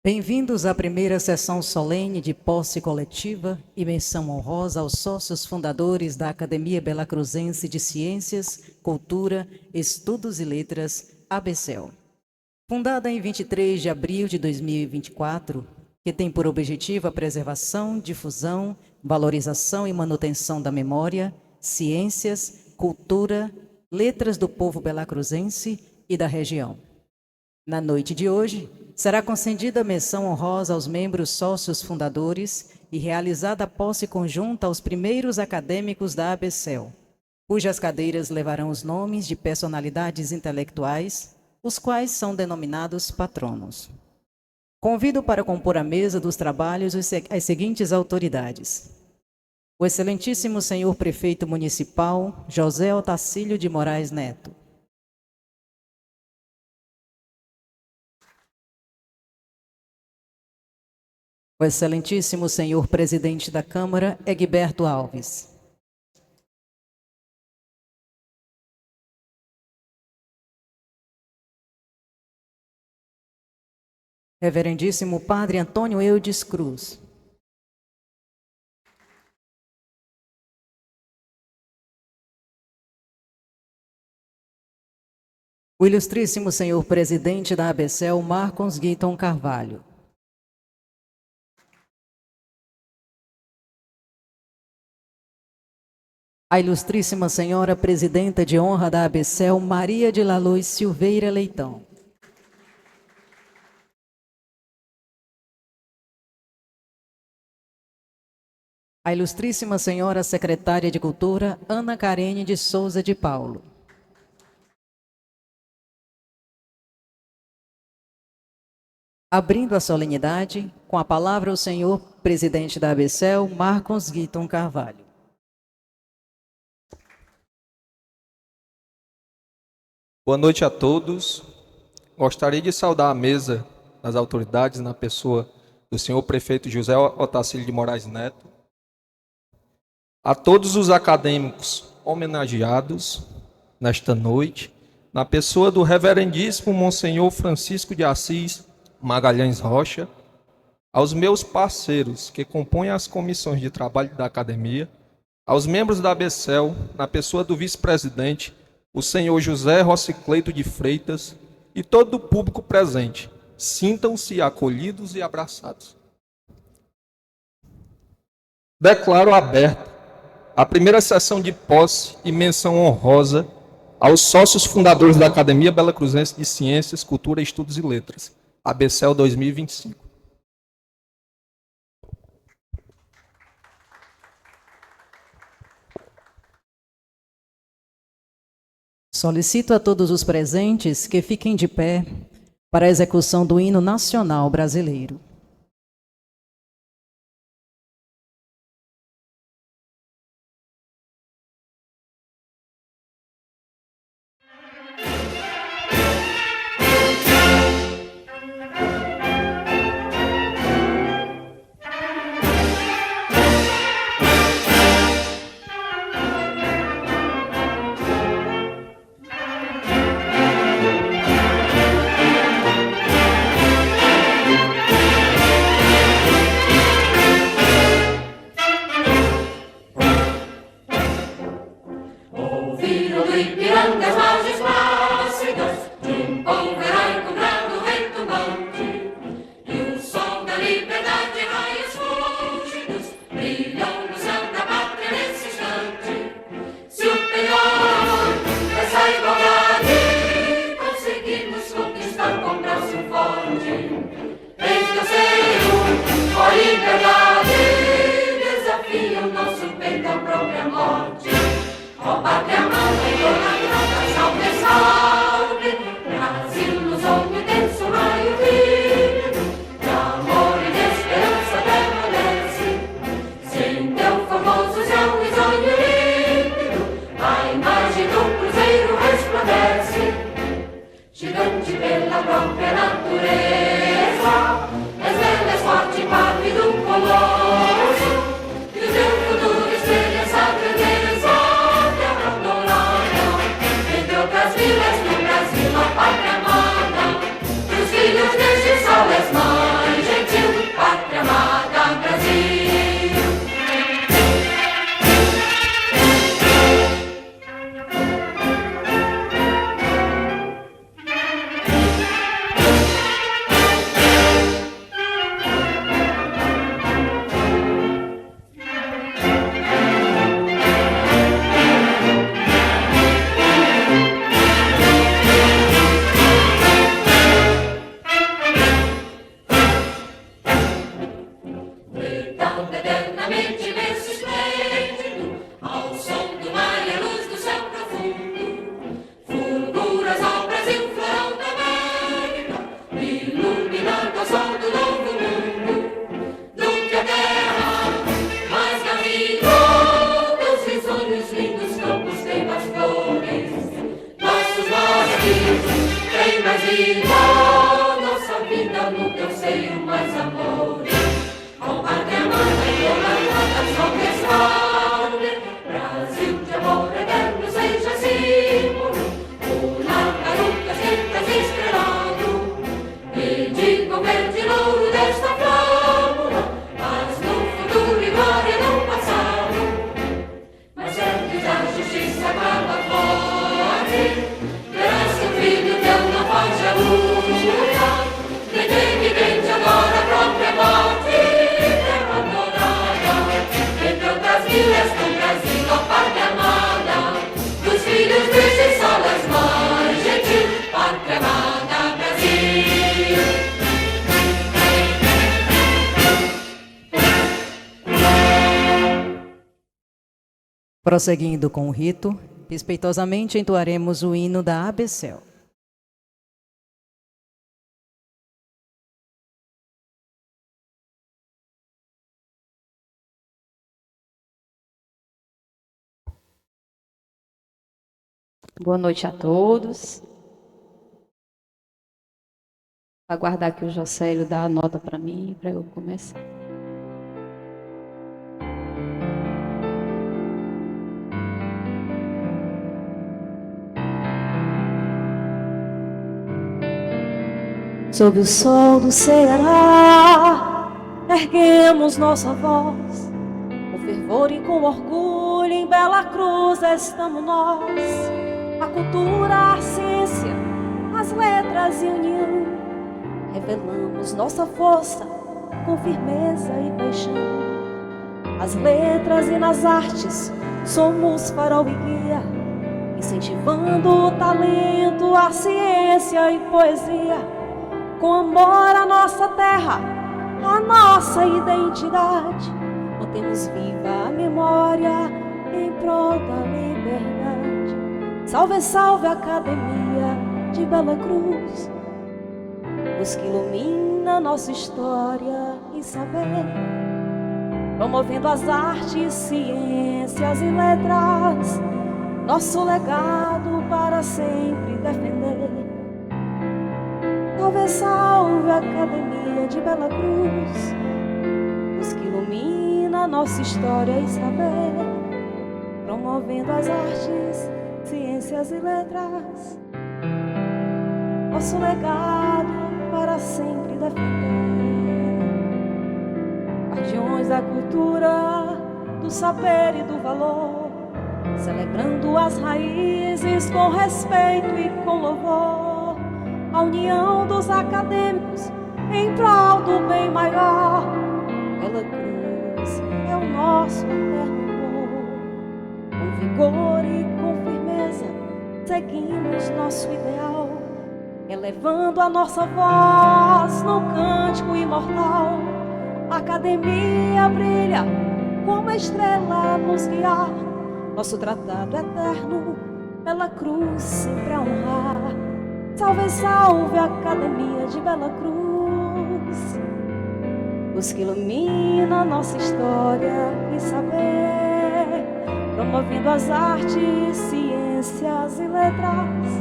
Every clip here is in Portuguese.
Bem-vindos à primeira sessão solene de posse coletiva e menção honrosa aos sócios fundadores da Academia Belacruzense de Ciências, Cultura, Estudos e Letras, ABCEL. Fundada em 23 de abril de 2024, que tem por objetivo a preservação, difusão, valorização e manutenção da memória, ciências, cultura, letras do povo belacruzense e da região. Na noite de hoje, será concedida menção honrosa aos membros sócios fundadores e realizada a posse conjunta aos primeiros acadêmicos da ABCEL, cujas cadeiras levarão os nomes de personalidades intelectuais, os quais são denominados patronos. Convido para compor a mesa dos trabalhos as seguintes autoridades: o excelentíssimo senhor prefeito municipal, José Otacílio de Moraes Neto. O excelentíssimo senhor presidente da Câmara, Egberto Alves. Reverendíssimo Padre Antônio Eudes Cruz. O ilustríssimo senhor presidente da ABCEL, Marcos Guiton Carvalho. A ilustríssima senhora presidenta de honra da ABCEL, Maria de la Luz Silveira Leitão. A ilustríssima senhora secretária de Cultura, Ana Carene de Souza de Paulo. Abrindo a solenidade, com a palavra o senhor presidente da ABCEL, Marcos Guiton Carvalho. Boa noite a todos. Gostaria de saudar a mesa das autoridades na pessoa do senhor prefeito José Otacílio de Moraes Neto, a todos os acadêmicos homenageados nesta noite, na pessoa do reverendíssimo Monsenhor Francisco de Assis Magalhães Rocha, aos meus parceiros que compõem as comissões de trabalho da academia, aos membros da ABCEL, na pessoa do vice-presidente, o senhor José Rocicleito de Freitas e todo o público presente. Sintam-se acolhidos e abraçados. Declaro aberta a primeira sessão de posse e menção honrosa aos sócios fundadores da Academia Belacruzense de Ciências, Cultura, Estudos e Letras, ABCEL 2025. Solicito a todos os presentes que fiquem de pé para a execução do hino nacional brasileiro. Gigante pela própria natureza, és bela, és forte, pálido, colosso, e o teu futuro espelha essa grandeza, terra dourada, entre outras vilas. anseio mais amor. Com pátria amada e honrada só respalde. Brasil de amor eterno seja símbolo, una caruca sempre estrelado. E digo verde e louro desta flâmula, mas no futuro e glória no passado. Mas antes a justiça acaba forte, verás que o filho teu não foge à luta. Evidente agora a própria morte, terra adorada. Entre outras milhas do Brasil, a pátria amada, dos filhos desse sol as mais gentil, pátria amada, Brasil. Prosseguindo com o rito, respeitosamente entoaremos o hino da ABCEL. Boa noite a todos. Vou aguardar que o Jocélio dá a nota para mim, para eu começar. Sob o sol do Ceará, erguemos nossa voz. Com fervor e com orgulho, em Bela Cruz estamos nós. A cultura, a ciência, as letras e união, revelamos nossa força com firmeza e paixão. As letras e nas artes somos farol e guia, incentivando o talento, a ciência e poesia. Com amor à nossa terra, à nossa identidade, mantemos viva a memória em prol da liberdade. Salve, salve a Academia de Bela Cruz, luz que ilumina nossa história e saber, promovendo as artes, ciências e letras, nosso legado para sempre defender. Salve, salve a Academia de Bela Cruz, luz que ilumina nossa história e saber, promovendo as artes, ciências e letras, nosso legado para sempre defender. Guardiões da cultura, do saber e do valor, celebrando as raízes com respeito e com louvor. A união dos acadêmicos em prol do bem maior. Bela Cruz é o nosso eterno amor. Com vigor e com firmeza seguimos nosso ideal, elevando a nossa voz no cântico imortal. A Academia brilha como a estrela nos guiar, nosso tratado eterno, Bela Cruz sempre a honrar. Salve, salve a Academia de Bela Cruz, luz que ilumina nossa história e saber, promovendo as artes, ciências e letras,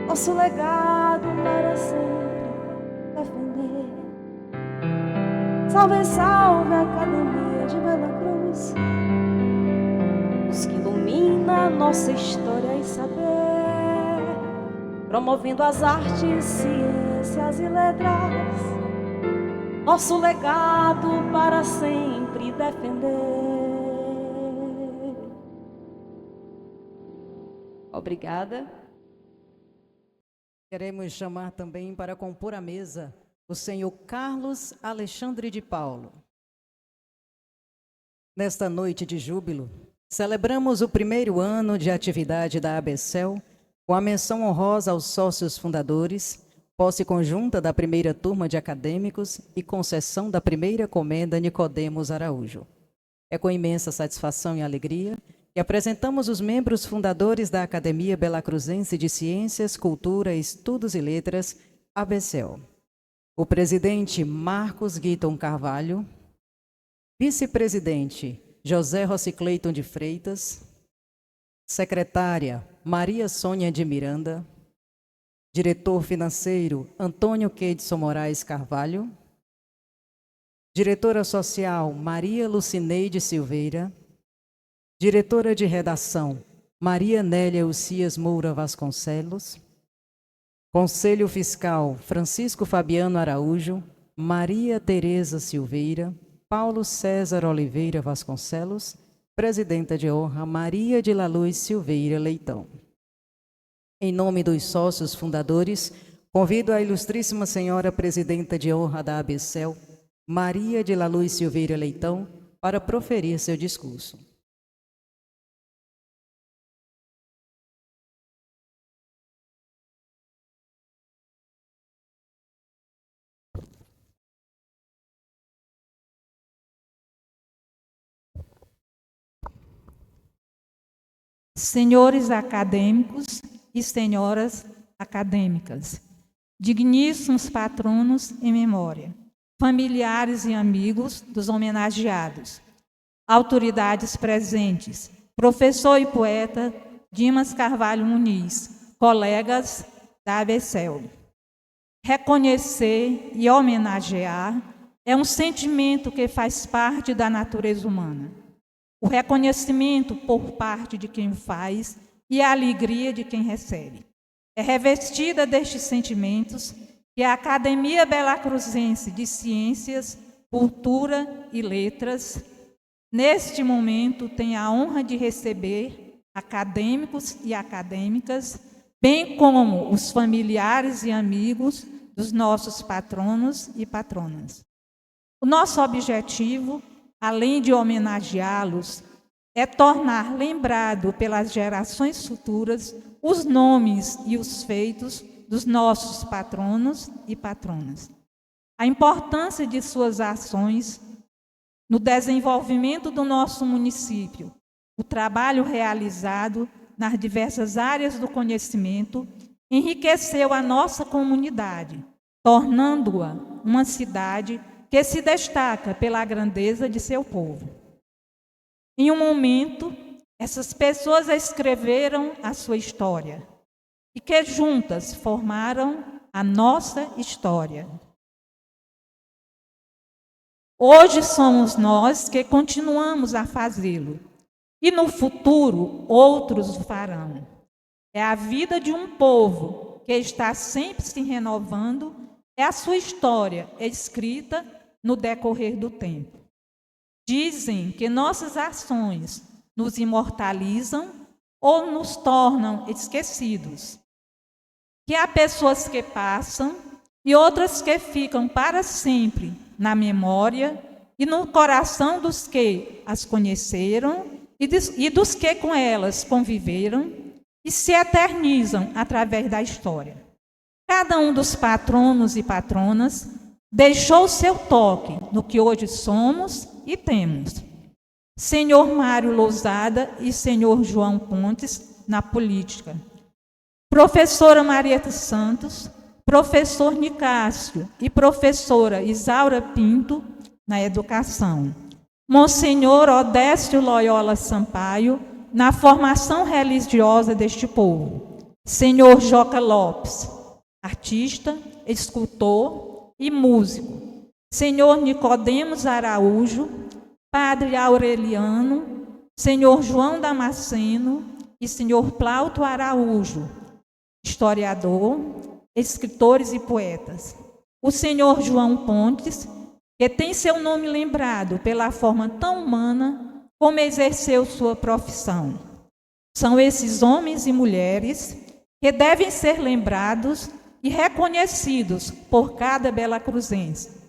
nosso legado para sempre defender. Salve, salve a Academia de Bela Cruz, luz que ilumina nossa história e saber, promovendo as artes, ciências e letras, nosso legado para sempre defender. Obrigada. Queremos chamar também para compor a mesa o senhor Carlos Alexandre de Paulo. Nesta noite de júbilo, celebramos o primeiro ano de atividade da ABCEL, com a menção honrosa aos sócios fundadores, posse conjunta da primeira turma de acadêmicos e concessão da primeira comenda Nicodemos Araújo. É com imensa satisfação e alegria que apresentamos os membros fundadores da Academia Belacruzense de Ciências, Cultura, Estudos e Letras, ABCEL. O presidente Marcos Guiton Carvalho, vice-presidente José Rocicleiton de Freitas, secretária Maria Sônia de Miranda, Diretor financeiro, Antônio Keidson Moraes Carvalho. Diretora social, Maria Lucineide Silveira. Diretora de redação, Maria Nélia Ucias Moura Vasconcelos. Conselho Fiscal, Francisco Fabiano Araújo, Maria Tereza Silveira, Paulo César Oliveira Vasconcelos. Presidenta de honra, Maria de la Luz Silveira Leitão. Em nome dos sócios fundadores, convido a ilustríssima senhora presidenta de honra da ABCEL, Maria de la Luz Silveira Leitão, para proferir seu discurso. Senhores acadêmicos e senhoras acadêmicas, digníssimos patronos em memória, familiares e amigos dos homenageados, autoridades presentes, professor e poeta Dimas Carvalho Muniz, colegas da ABCEL. Reconhecer e homenagear é um sentimento que faz parte da natureza humana. O reconhecimento por parte de quem o faz e a alegria de quem recebe. É revestida destes sentimentos que a Academia Belacruzense de Ciências, Cultura e Letras, neste momento, tem a honra de receber acadêmicos e acadêmicas, bem como os familiares e amigos dos nossos patronos e patronas. O nosso objetivo, além de homenageá-los, é tornar lembrado pelas gerações futuras os nomes e os feitos dos nossos patronos e patronas. A importância de suas ações no desenvolvimento do nosso município, o trabalho realizado nas diversas áreas do conhecimento, enriqueceu a nossa comunidade, tornando-a uma cidade que se destaca pela grandeza de seu povo. Em um momento, essas pessoas escreveram a sua história e que juntas formaram a nossa história. Hoje somos nós que continuamos a fazê-lo e no futuro outros o farão. É a vida de um povo que está sempre se renovando, é a sua história escrita no decorrer do tempo. Dizem que nossas ações nos imortalizam ou nos tornam esquecidos. Que há pessoas que passam e outras que ficam para sempre na memória e no coração dos que as conheceram e dos que com elas conviveram e se eternizam através da história. Cada um dos patronos e patronas deixou seu toque no que hoje somos e temos. Senhor Mário Lousada e senhor João Pontes, na política. Professora Marieta Santos, professor Nicásio e professora Isaura Pinto, na educação. Monsenhor Odécio Loyola Sampaio, na formação religiosa deste povo. Senhor Joca Lopes, artista, escultor e músico. Senhor Nicodemos Araújo, Padre Aureliano, senhor João Damasceno e senhor Plauto Araújo, historiador, escritores e poetas. O senhor João Pontes, que tem seu nome lembrado pela forma tão humana como exerceu sua profissão. São esses homens e mulheres que devem ser lembrados e reconhecidos por cada belacruzense.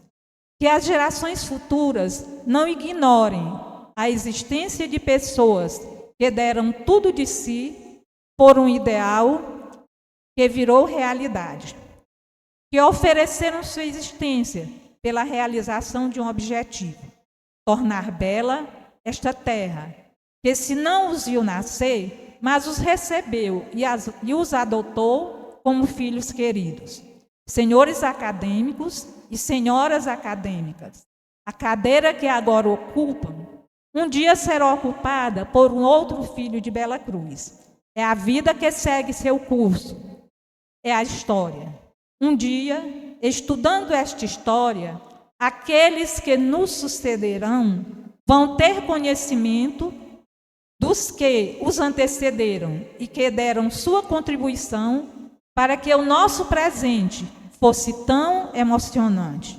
Que as gerações futuras não ignorem a existência de pessoas que deram tudo de si por um ideal que virou realidade, que ofereceram sua existência pela realização de um objetivo, tornar bela esta terra, que se não os viu nascer, mas os recebeu e os adotou como filhos queridos. Senhores acadêmicos e senhoras acadêmicas, a cadeira que agora ocupam, um dia será ocupada por um outro filho de Bela Cruz. É a vida que segue seu curso. é a história. Um dia, estudando esta história, aqueles que nos sucederão vão ter conhecimento dos que os antecederam e que deram sua contribuição para que o nosso presente fosse tão emocionante.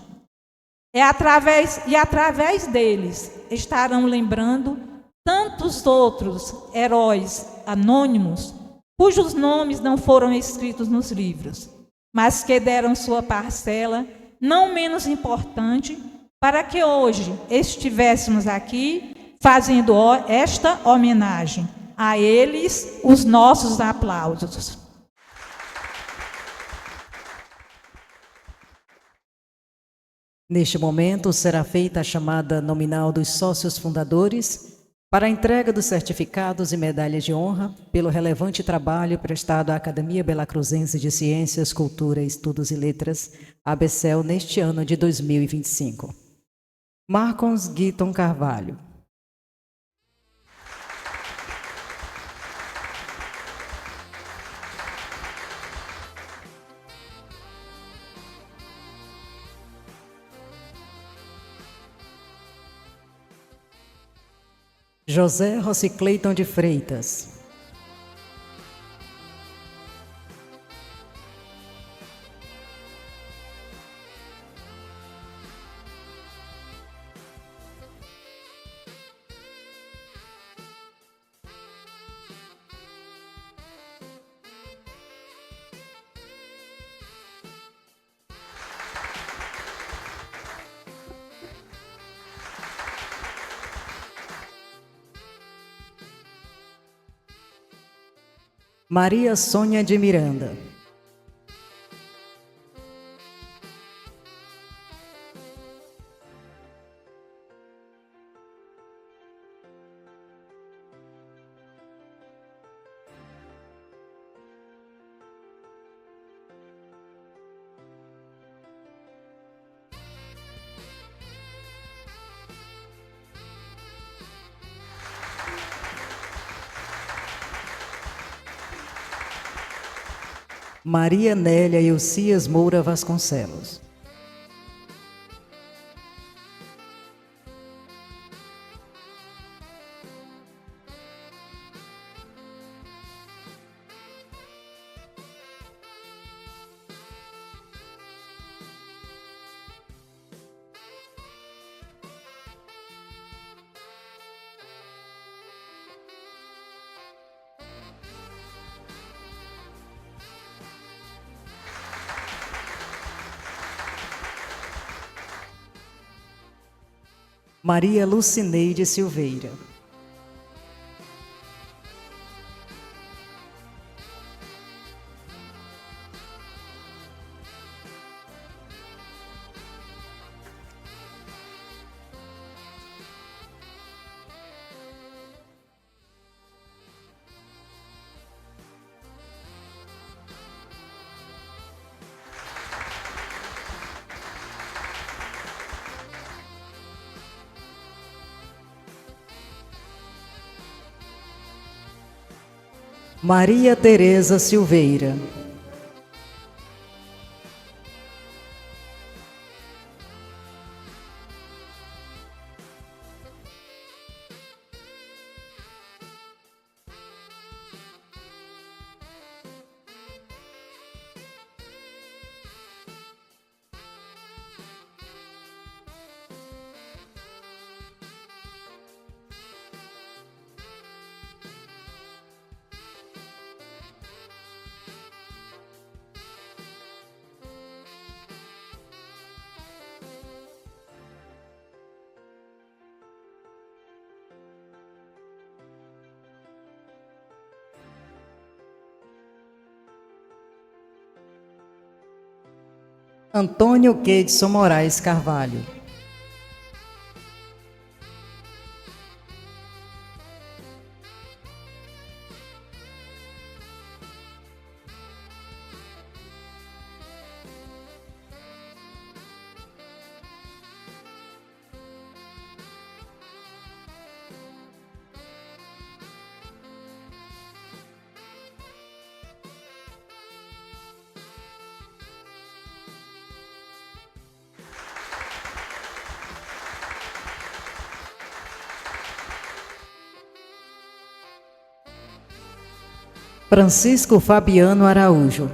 Através deles estarão lembrando tantos outros heróis anônimos cujos nomes não foram escritos nos livros, mas que deram sua parcela, não menos importante, para que hoje estivéssemos aqui fazendo esta homenagem. A eles, os nossos aplausos. Neste momento, será feita a chamada nominal dos sócios fundadores para a entrega dos certificados e medalhas de honra pelo relevante trabalho prestado à Academia Belacruzense de Ciências, Cultura, Estudos e Letras, ABCEL, neste ano de 2025. Marcos Guiton Carvalho. José Rocicleiton de Freitas. Maria Sônia de Miranda. Maria Nélia Ilcias Moura Vasconcelos. Maria Lucineide Silveira. Maria Tereza Silveira. Antônio Kedson Moraes Carvalho. Francisco Fabiano Araújo.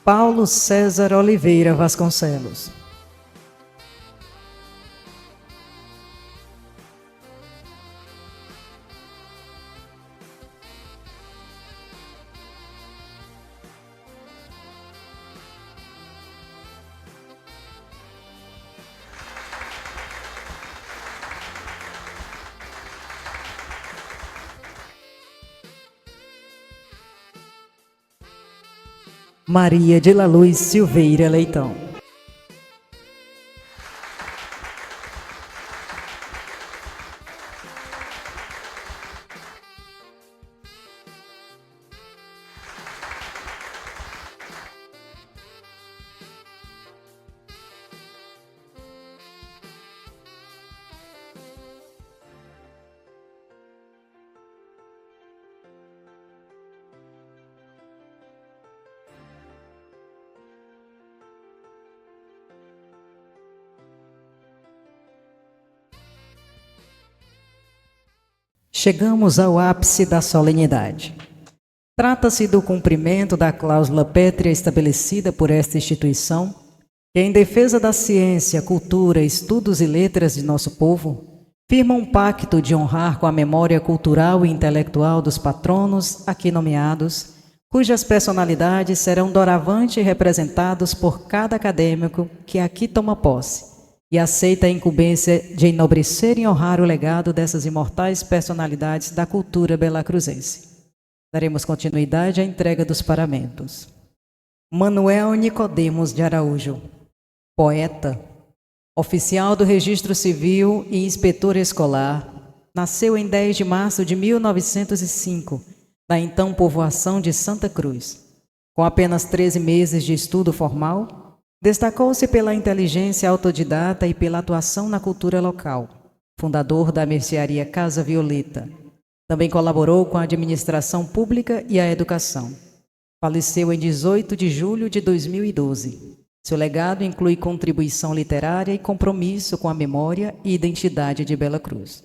Paulo César Oliveira Vasconcelos. Maria de la Luz Silveira Leitão. Chegamos ao ápice da solenidade. Trata-se do cumprimento da cláusula pétrea estabelecida por esta instituição, que, em defesa da ciência, cultura, estudos e letras de nosso povo, firma um pacto de honrar com a memória cultural e intelectual dos patronos aqui nomeados, cujas personalidades serão doravante representados por cada acadêmico que aqui toma posse e aceita a incumbência de enobrecer e honrar o legado dessas imortais personalidades da cultura belacruzense. Daremos continuidade à entrega dos paramentos. Manuel Nicodemos de Araújo, poeta, oficial do Registro Civil e inspetor escolar, nasceu em 10 de março de 1905, na então povoação de Santa Cruz. Com apenas 13 meses de estudo formal, destacou-se pela inteligência autodidata e pela atuação na cultura local. Fundador da mercearia Casa Violeta. Também colaborou com a administração pública e a educação. Faleceu em 18 de julho de 2012. Seu legado inclui contribuição literária e compromisso com a memória e identidade de Bela Cruz.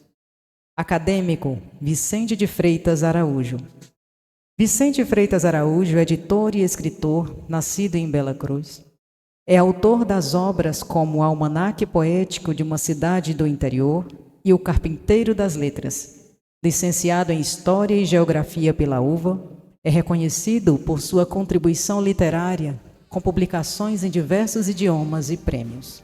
Acadêmico, Vicente de Freitas Araújo. Vicente Freitas Araújo, editor e escritor, nascido em Bela Cruz. É autor das obras como o Almanaque Poético de uma Cidade do Interior e o Carpinteiro das Letras. Licenciado em História e Geografia pela UVA, é reconhecido por sua contribuição literária, com publicações em diversos idiomas e prêmios.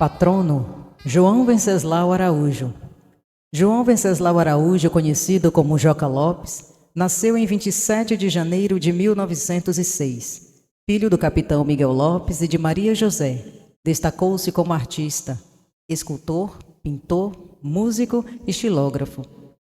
Patrono, João Venceslau Araújo. João Venceslau Araújo, conhecido como Joca Lopes, nasceu em 27 de janeiro de 1906. Filho do capitão Miguel Lopes e de Maria José, destacou-se como artista, escultor, pintor, músico e xilógrafo.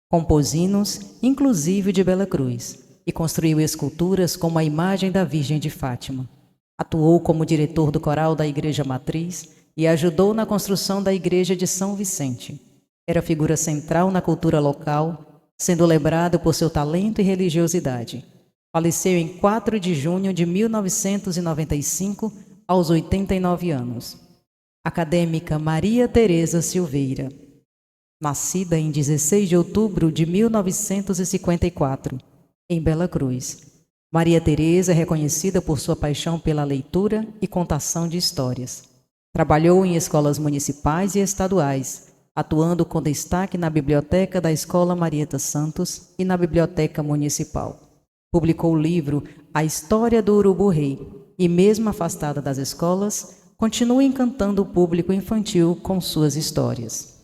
Compôs hinos, inclusive de Bela Cruz, e construiu esculturas como a imagem da Virgem de Fátima. Atuou como diretor do coral da Igreja Matriz e ajudou na construção da Igreja de São Vicente. Era figura central na cultura local, sendo lembrado por seu talento e religiosidade. Faleceu em 4 de junho de 1995, aos 89 anos. Acadêmica Maria Tereza Silveira. Nascida em 16 de outubro de 1954, em Bela Cruz. Maria Tereza é reconhecida por sua paixão pela leitura e contação de histórias. Trabalhou em escolas municipais e estaduais, atuando com destaque na biblioteca da Escola Marieta Santos e na Biblioteca Municipal. Publicou o livro A História do Urubu-Rei e, mesmo afastada das escolas, continua encantando o público infantil com suas histórias.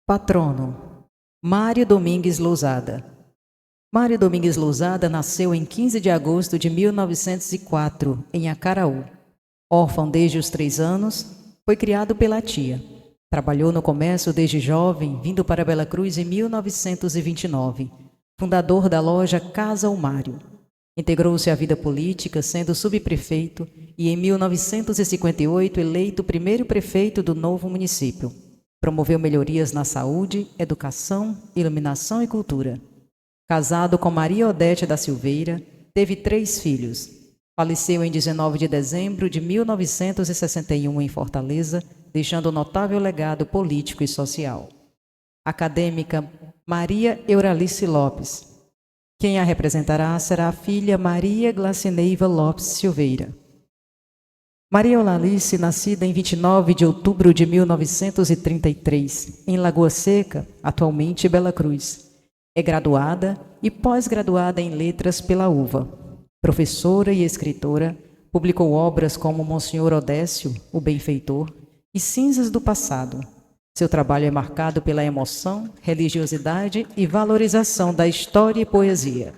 Patrono: Mário Domingues Lousada. Mário Domingues Lousada nasceu em 15 de agosto de 1904, em Acaraú. Órfão desde os 3 anos, foi criado pela tia. Trabalhou no comércio desde jovem, vindo para Bela Cruz em 1929. Fundador da loja Casa o Mário. Integrou-se à vida política, sendo subprefeito e, em 1958, eleito primeiro prefeito do novo município. Promoveu melhorias na saúde, educação, iluminação e cultura. Casado com Maria Odete da Silveira, teve 3 filhos. Faleceu em 19 de dezembro de 1961 em Fortaleza, deixando um notável legado político e social. Acadêmica Maria Euralice Lopes. Quem a representará será a filha Maria Glacineiva Lopes Silveira. Maria Euralice, nascida em 29 de outubro de 1933, em Lagoa Seca, atualmente Bela Cruz. É graduada e pós-graduada em Letras pela UVA. Professora e escritora, publicou obras como Monsenhor Odécio, o Benfeitor, e Cinzas do Passado. Seu trabalho é marcado pela emoção, religiosidade e valorização da história e poesia.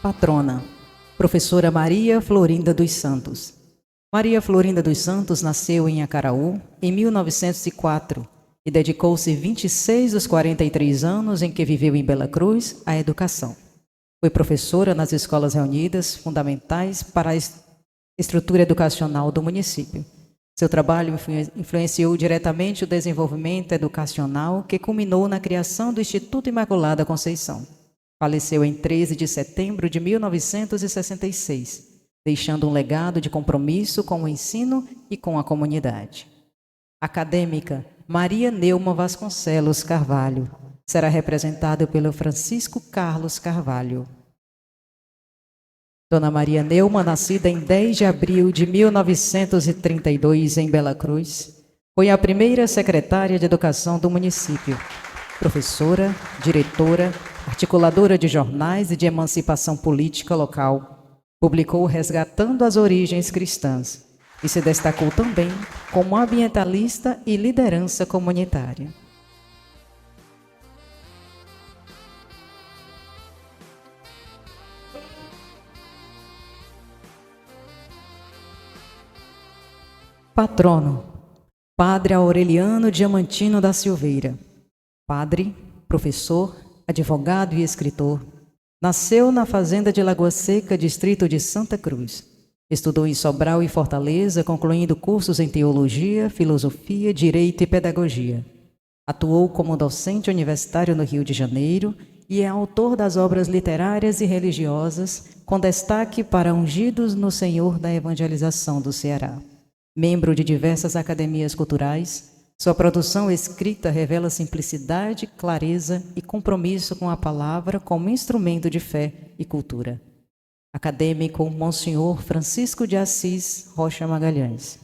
Patrona: Professora Maria Florinda dos Santos. Maria Florinda dos Santos nasceu em Acaraú em 1904 e dedicou-se 26 dos 43 anos em que viveu em Bela Cruz à educação. Foi professora nas escolas reunidas, fundamentais para a estrutura educacional do município. Seu trabalho influenciou diretamente o desenvolvimento educacional que culminou na criação do Instituto Imaculada Conceição. Faleceu em 13 de setembro de 1966, deixando um legado de compromisso com o ensino e com a comunidade. Acadêmica Maria Neuma Vasconcelos Carvalho. Será representada pelo Francisco Carlos Carvalho. Dona Maria Neuma, nascida em 10 de abril de 1932 em Bela Cruz, foi a primeira secretária de Educação do município. Professora, diretora, articuladora de jornais e de emancipação política local. Publicou Resgatando as Origens Cristãs e se destacou também como ambientalista e liderança comunitária. Patrono: Padre Aureliano Diamantino da Silveira. Padre, professor, advogado e escritor, nasceu na fazenda de Lagoa Seca, distrito de Santa Cruz. Estudou em Sobral e Fortaleza, concluindo cursos em teologia, filosofia, direito e pedagogia. Atuou como docente universitário no Rio de Janeiro e é autor das obras literárias e religiosas, com destaque para Ungidos no Senhor da Evangelização do Ceará. Membro de diversas academias culturais, sua produção escrita revela simplicidade, clareza e compromisso com a palavra como instrumento de fé e cultura. Acadêmico Monsenhor Francisco de Assis Rocha Magalhães.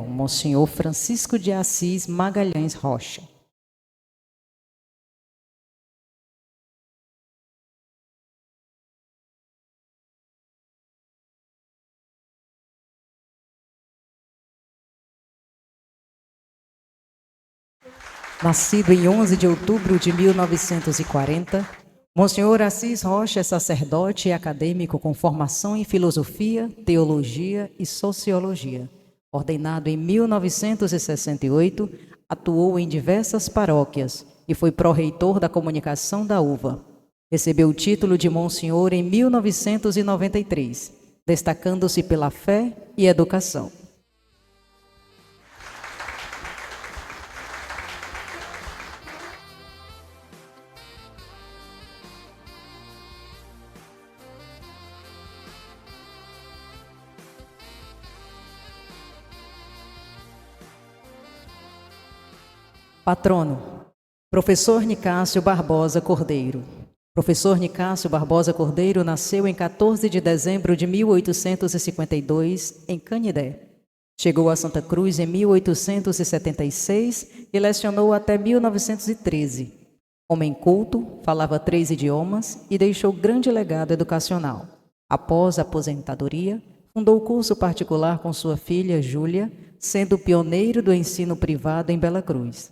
Monsenhor Francisco de Assis Magalhães Rocha. Nascido em 11 de outubro de 1940, Monsenhor Assis Rocha é sacerdote e acadêmico com formação em filosofia, teologia e sociologia. Ordenado em 1968, atuou em diversas paróquias e foi pró-reitor da comunicação da UVA. Recebeu o título de Monsenhor em 1993, destacando-se pela fé e educação. Patrono: Professor Nicásio Barbosa Cordeiro. Professor Nicásio Barbosa Cordeiro nasceu em 14 de dezembro de 1852, em Canidé. Chegou a Santa Cruz em 1876 e lecionou até 1913. Homem culto, falava 3 idiomas e deixou grande legado educacional. Após a aposentadoria, fundou o curso particular com sua filha, Júlia, sendo pioneiro do ensino privado em Bela Cruz.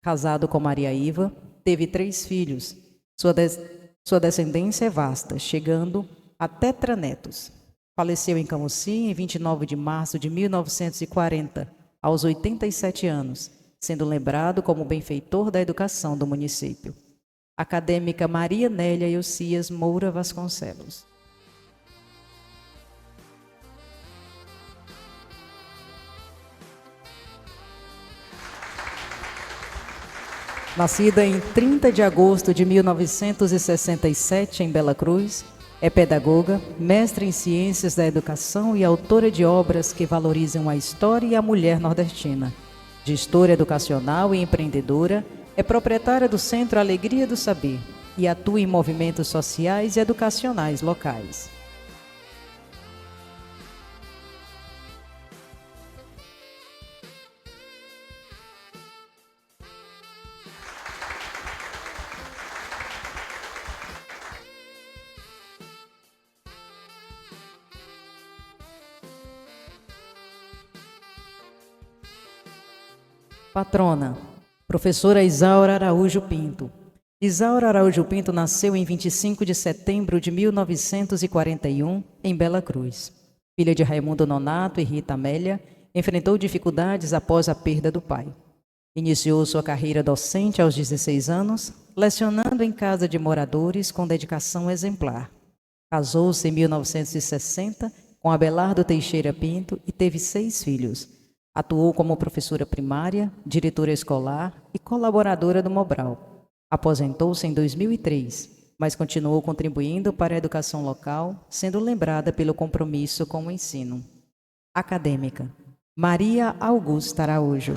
Casado com Maria Iva, teve 3 filhos. Sua descendência é vasta, chegando a tetranetos. Faleceu em Camucí em 29 de março de 1940, aos 87 anos, sendo lembrado como benfeitor da educação do município. Acadêmica Maria Nélia Eucias Moura Vasconcelos. Nascida em 30 de agosto de 1967 em Bela Cruz, é pedagoga, mestre em ciências da educação e autora de obras que valorizam a história e a mulher nordestina. Gestora educacional e empreendedora, é proprietária do Centro Alegria do Saber e atua em movimentos sociais e educacionais locais. Patrona: Professora Isaura Araújo Pinto. Isaura Araújo Pinto nasceu em 25 de setembro de 1941, em Bela Cruz. Filha de Raimundo Nonato e Rita Amélia, enfrentou dificuldades após a perda do pai. Iniciou sua carreira docente aos 16 anos, lecionando em casa de moradores com dedicação exemplar. Casou-se em 1960 com Abelardo Teixeira Pinto e teve 6 filhos. Atuou como professora primária, diretora escolar e colaboradora do Mobral. Aposentou-se em 2003, mas continuou contribuindo para a educação local, sendo lembrada pelo compromisso com o ensino. Acadêmica: Maria Augusta Araújo.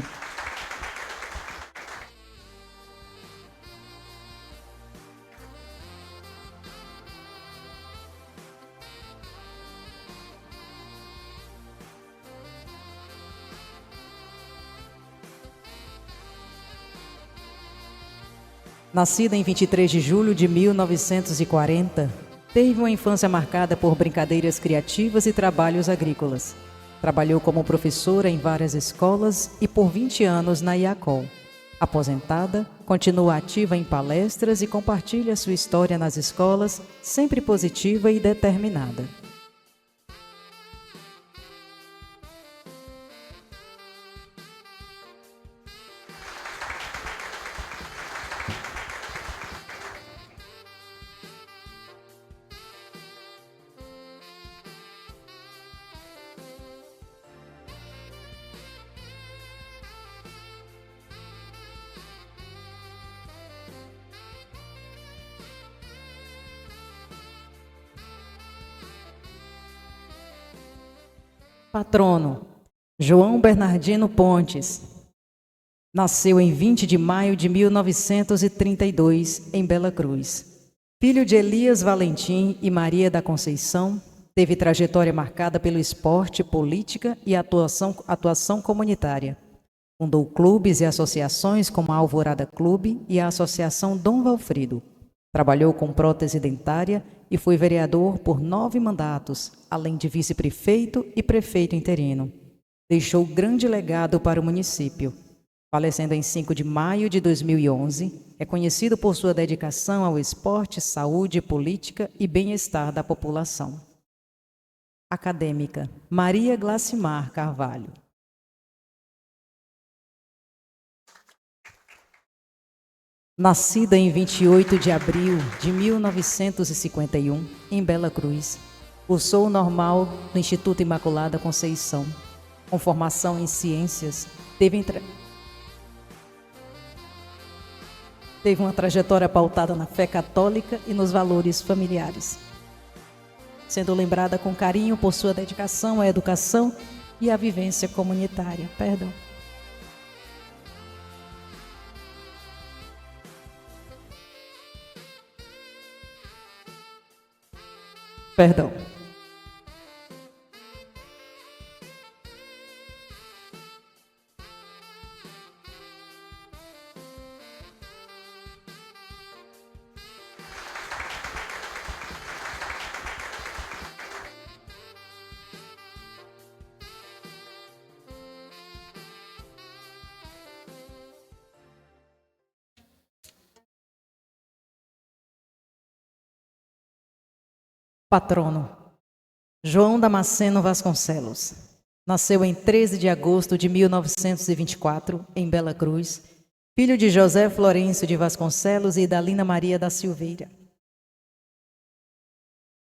Nascida em 23 de julho de 1940, teve uma infância marcada por brincadeiras criativas e trabalhos agrícolas. Trabalhou como professora em várias escolas e por 20 anos na IACOL. Aposentada, continua ativa em palestras e compartilha sua história nas escolas, sempre positiva e determinada. Patrono: João Bernardino Pontes. Nasceu em 20 de maio de 1932, em Bela Cruz. Filho de Elias Valentim e Maria da Conceição, teve trajetória marcada pelo esporte, política e atuação comunitária. Fundou clubes e associações como a Alvorada Clube e a Associação Dom Valfrido. Trabalhou com prótese dentária e foi vereador por 9 mandatos, além de vice-prefeito e prefeito interino. Deixou grande legado para o município. falecendo em 5 de maio de 2011, é conhecido por sua dedicação ao esporte, saúde, política e bem-estar da população. Acadêmica, Maria Glacimar Carvalho. Nascida em 28 de abril de 1951, em Bela Cruz, cursou o normal no Instituto Imaculada Conceição. Com formação em ciências, teve uma trajetória pautada na fé católica e nos valores familiares, sendo lembrada com carinho por sua dedicação à educação e à vivência comunitária. Perdão. Patrono, João Damasceno Vasconcelos. Nasceu em 13 de agosto de 1924, em Bela Cruz, filho de José Florencio de Vasconcelos e Idalina Maria da Silveira.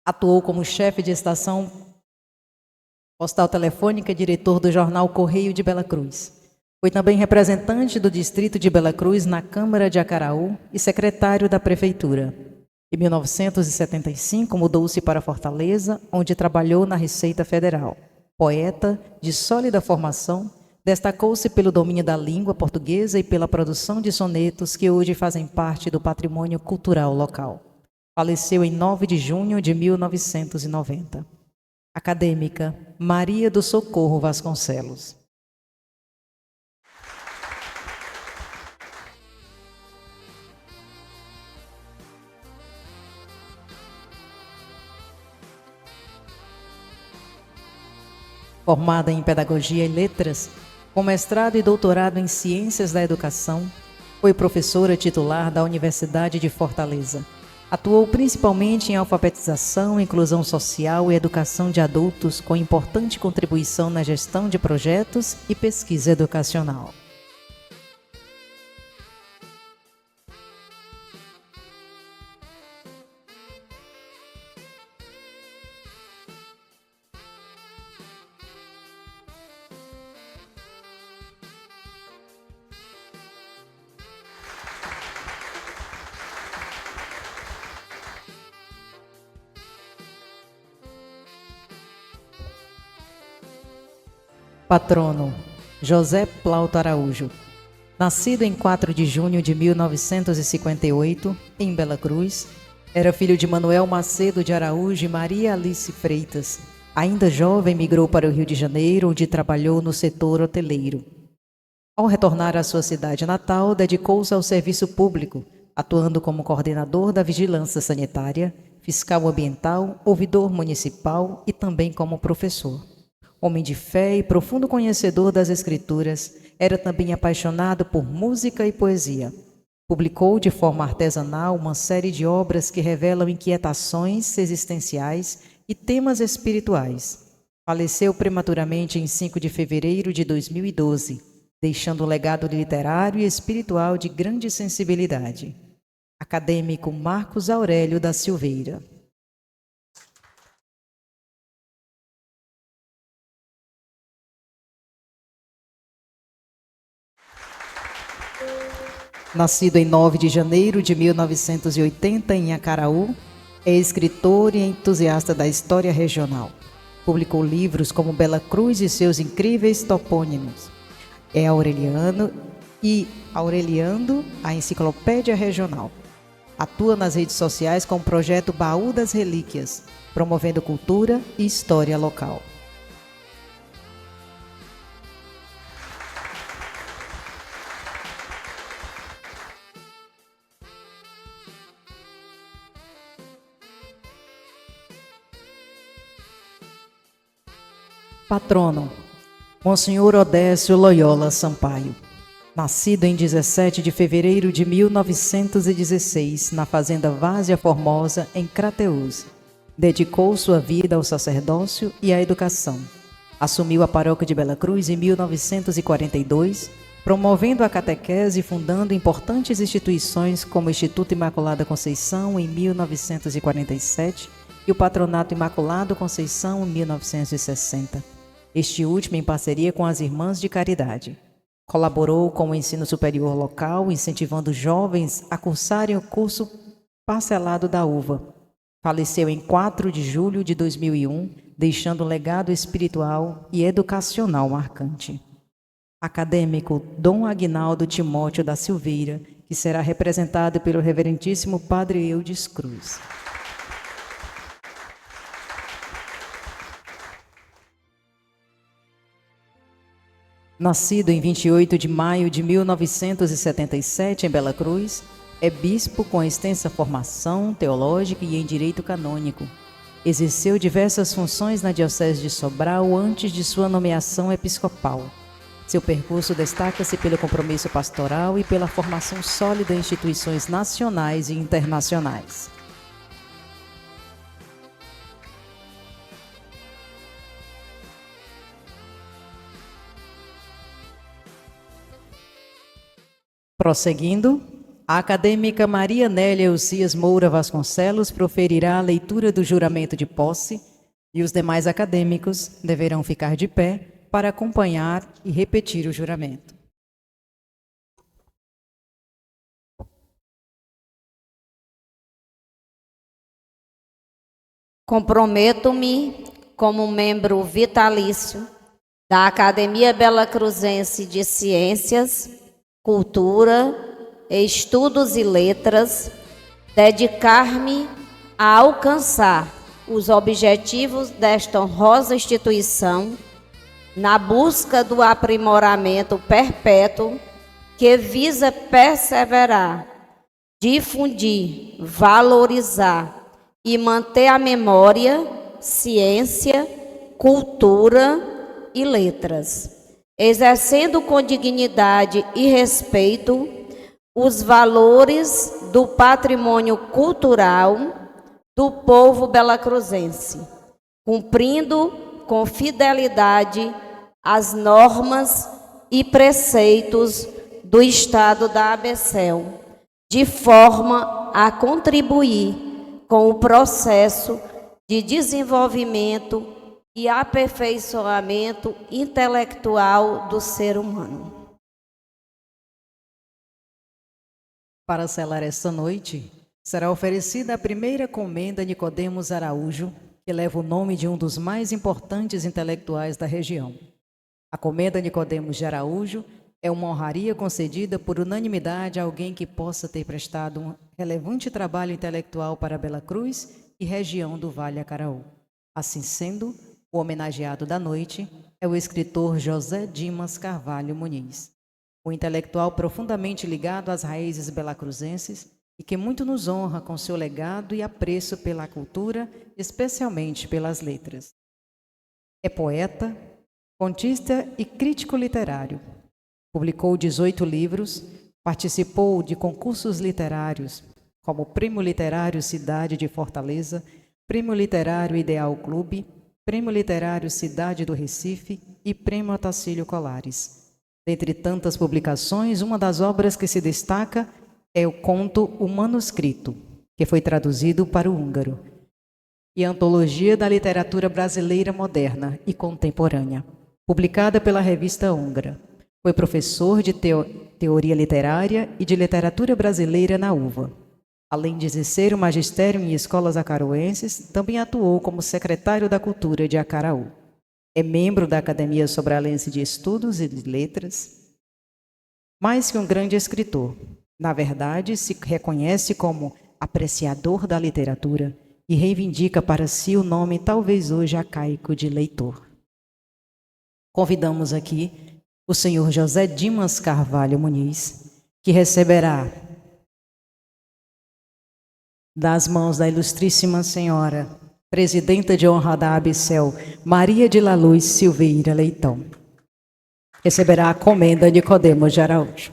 Atuou como chefe de estação postal telefônica e diretor do jornal Correio de Bela Cruz. Foi também representante do distrito de Bela Cruz na Câmara de Acaraú e secretário da Prefeitura. Em 1975, mudou-se para Fortaleza, onde trabalhou na Receita Federal. Poeta de sólida formação, destacou-se pelo domínio da língua portuguesa e pela produção de sonetos que hoje fazem parte do patrimônio cultural local. Faleceu em 9 de junho de 1990. Acadêmica, Maria do Socorro Vasconcelos. Formada em Pedagogia e Letras, com mestrado e doutorado em Ciências da Educação, foi professora titular da Universidade de Fortaleza. Atuou principalmente em alfabetização, inclusão social e educação de adultos, com importante contribuição na gestão de projetos e pesquisa educacional. Patrono, José Plauto Araújo. Nascido em 4 de junho de 1958, em Bela Cruz, era filho de Manuel Macedo de Araújo e Maria Alice Freitas. Ainda jovem, migrou para o Rio de Janeiro, onde trabalhou no setor hoteleiro. Ao retornar à sua cidade natal, dedicou-se ao serviço público, atuando como coordenador da vigilância sanitária, fiscal ambiental, ouvidor municipal e também como professor. Homem de fé e profundo conhecedor das Escrituras, era também apaixonado por música e poesia. Publicou de forma artesanal uma série de obras que revelam inquietações existenciais e temas espirituais. Faleceu prematuramente em 5 de fevereiro de 2012, deixando um legado literário e espiritual de grande sensibilidade. Acadêmico Marcos Aurélio da Silveira. Nascido em 9 de janeiro de 1980 em Acaraú, é escritor e entusiasta da história regional. Publicou livros como Bela Cruz e seus incríveis topônimos. É aureliano e Aureliando a Enciclopédia Regional. Atua nas redes sociais com o projeto Baú das Relíquias, promovendo cultura e história local. Patrono, Monsenhor Odécio Loyola Sampaio. Nascido em 17 de fevereiro de 1916, na fazenda Várzea Formosa, em Crateús, dedicou sua vida ao sacerdócio e à educação. Assumiu a paróquia de Bela Cruz em 1942, promovendo a catequese e fundando importantes instituições como o Instituto Imaculada Conceição em 1947 e o Patronato Imaculado Conceição em 1960. Este último em parceria com as Irmãs de Caridade. Colaborou com o ensino superior local, incentivando jovens a cursarem o curso parcelado da UVA. Faleceu em 4 de julho de 2001, deixando um legado espiritual e educacional marcante. Acadêmico Dom Aguinaldo Timóteo da Silveira, que será representado pelo reverentíssimo Padre Eudes Cruz. Nascido em 28 de maio de 1977 em Bela Cruz, é bispo com extensa formação teológica e em direito canônico. Exerceu diversas funções na Diocese de Sobral antes de sua nomeação episcopal. Seu percurso destaca-se pelo compromisso pastoral e pela formação sólida em instituições nacionais e internacionais. Prosseguindo, a acadêmica Maria Nélia Elcias Moura Vasconcelos proferirá a leitura do juramento de posse e os demais acadêmicos deverão ficar de pé para acompanhar e repetir o juramento. Comprometo-me como membro vitalício da Academia Belacruzense de Ciências, Cultura, Estudos e Letras, dedicar-me a alcançar os objetivos desta honrosa instituição na busca do aprimoramento perpétuo que visa perseverar, difundir, valorizar e manter a memória, ciência, cultura e letras, exercendo com dignidade e respeito os valores do patrimônio cultural do povo belacruzense, cumprindo com fidelidade as normas e preceitos do Estado da ABCEL, de forma a contribuir com o processo de desenvolvimento e aperfeiçoamento intelectual do ser humano. Para selar esta noite, será oferecida a primeira comenda Nicodemos Araújo, que leva o nome de um dos mais importantes intelectuais da região. A comenda Nicodemos de Araújo é uma honraria concedida por unanimidade a alguém que possa ter prestado um relevante trabalho intelectual para Bela Cruz e região do Vale Acaraú. Assim sendo, o homenageado da noite é o escritor José Dimas Carvalho Muniz, um intelectual profundamente ligado às raízes belacruzenses e que muito nos honra com seu legado e apreço pela cultura, especialmente pelas letras. É poeta, contista e crítico literário. Publicou 18 livros, participou de concursos literários, como Prêmio Literário Cidade de Fortaleza, Prêmio Literário Ideal Clube, Prêmio Literário Cidade do Recife e Prêmio Otacílio Colares. Dentre tantas publicações, uma das obras que se destaca é o conto O Manuscrito, que foi traduzido para o húngaro, e a Antologia da Literatura Brasileira Moderna e Contemporânea, publicada pela Revista Húngara. Foi professor de Teoria Literária e de Literatura Brasileira na UVA. Além de exercer o magistério em escolas acaruenses, também atuou como secretário da Cultura de Acaraú. É membro da Academia Sobralense de Estudos e de Letras. Mais que um grande escritor, na verdade, se reconhece como apreciador da literatura e reivindica para si o nome talvez hoje arcaico de leitor. Convidamos aqui o senhor José Dimas Carvalho Muniz, que receberá das mãos da Ilustríssima Senhora, Presidenta de Honra da ABCEL, Maria de la Luz Silveira Leitão. Receberá a comenda Nicodemo de Araújo.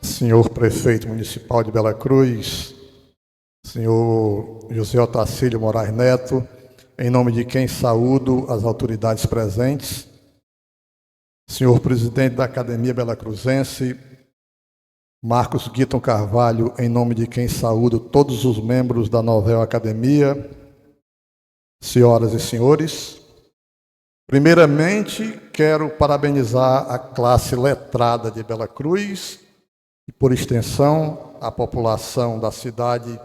Senhor Prefeito Municipal de Bela Cruz, senhor José Otacílio Moraes Neto, em nome de quem saúdo as autoridades presentes, senhor Presidente da Academia Belacruzense, Marcos Guiton Carvalho, em nome de quem saúdo todos os membros da Novel Academia, senhoras e senhores, primeiramente quero parabenizar a classe letrada de Bela Cruz e, por extensão, a população da cidade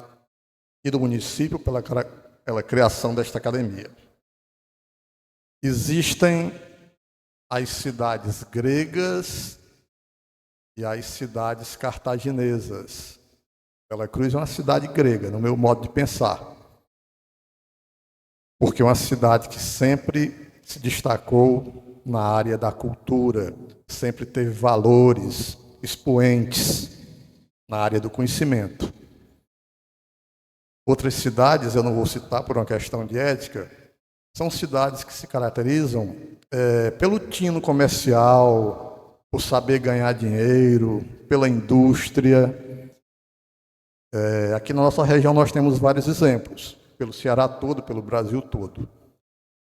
e do município pela criação desta academia. Existem as cidades gregas e as cidades cartaginesas. Bela Cruz é uma cidade grega, no meu modo de pensar, porque é uma cidade que sempre se destacou na área da cultura, sempre teve valores, expoentes na área do conhecimento. Outras cidades, eu não vou citar por uma questão de ética, são cidades que se caracterizam pelo tino comercial, por saber ganhar dinheiro, pela indústria. Aqui na nossa região nós temos vários exemplos, pelo Ceará todo, pelo Brasil todo,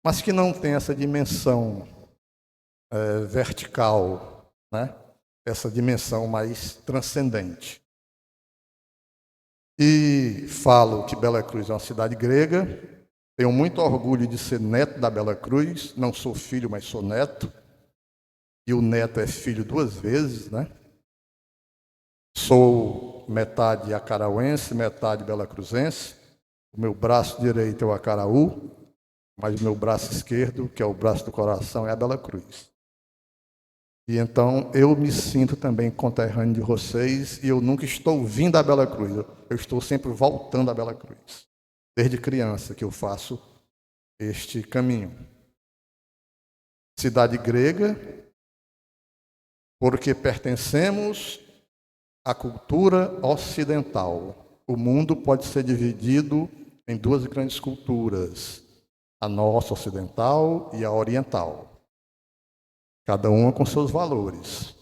mas que não tem essa dimensão vertical, né? Essa dimensão mais transcendente. E falo que Bela Cruz é uma cidade grega, tenho muito orgulho de ser neto da Bela Cruz, não sou filho, mas sou neto, e o neto é filho duas vezes, né? Sou metade acarauense, metade belacruzense, o meu braço direito é o Acaraú, mas o meu braço esquerdo, que é o braço do coração, é a Bela Cruz. E então eu me sinto também conterrâneo de vocês e eu nunca estou vindo à Bela Cruz, eu estou sempre voltando à Bela Cruz. Desde criança que eu faço este caminho. Cidade grega, porque pertencemos à cultura ocidental. O mundo pode ser dividido em duas grandes culturas, a nossa ocidental e a oriental. Cada uma com seus valores,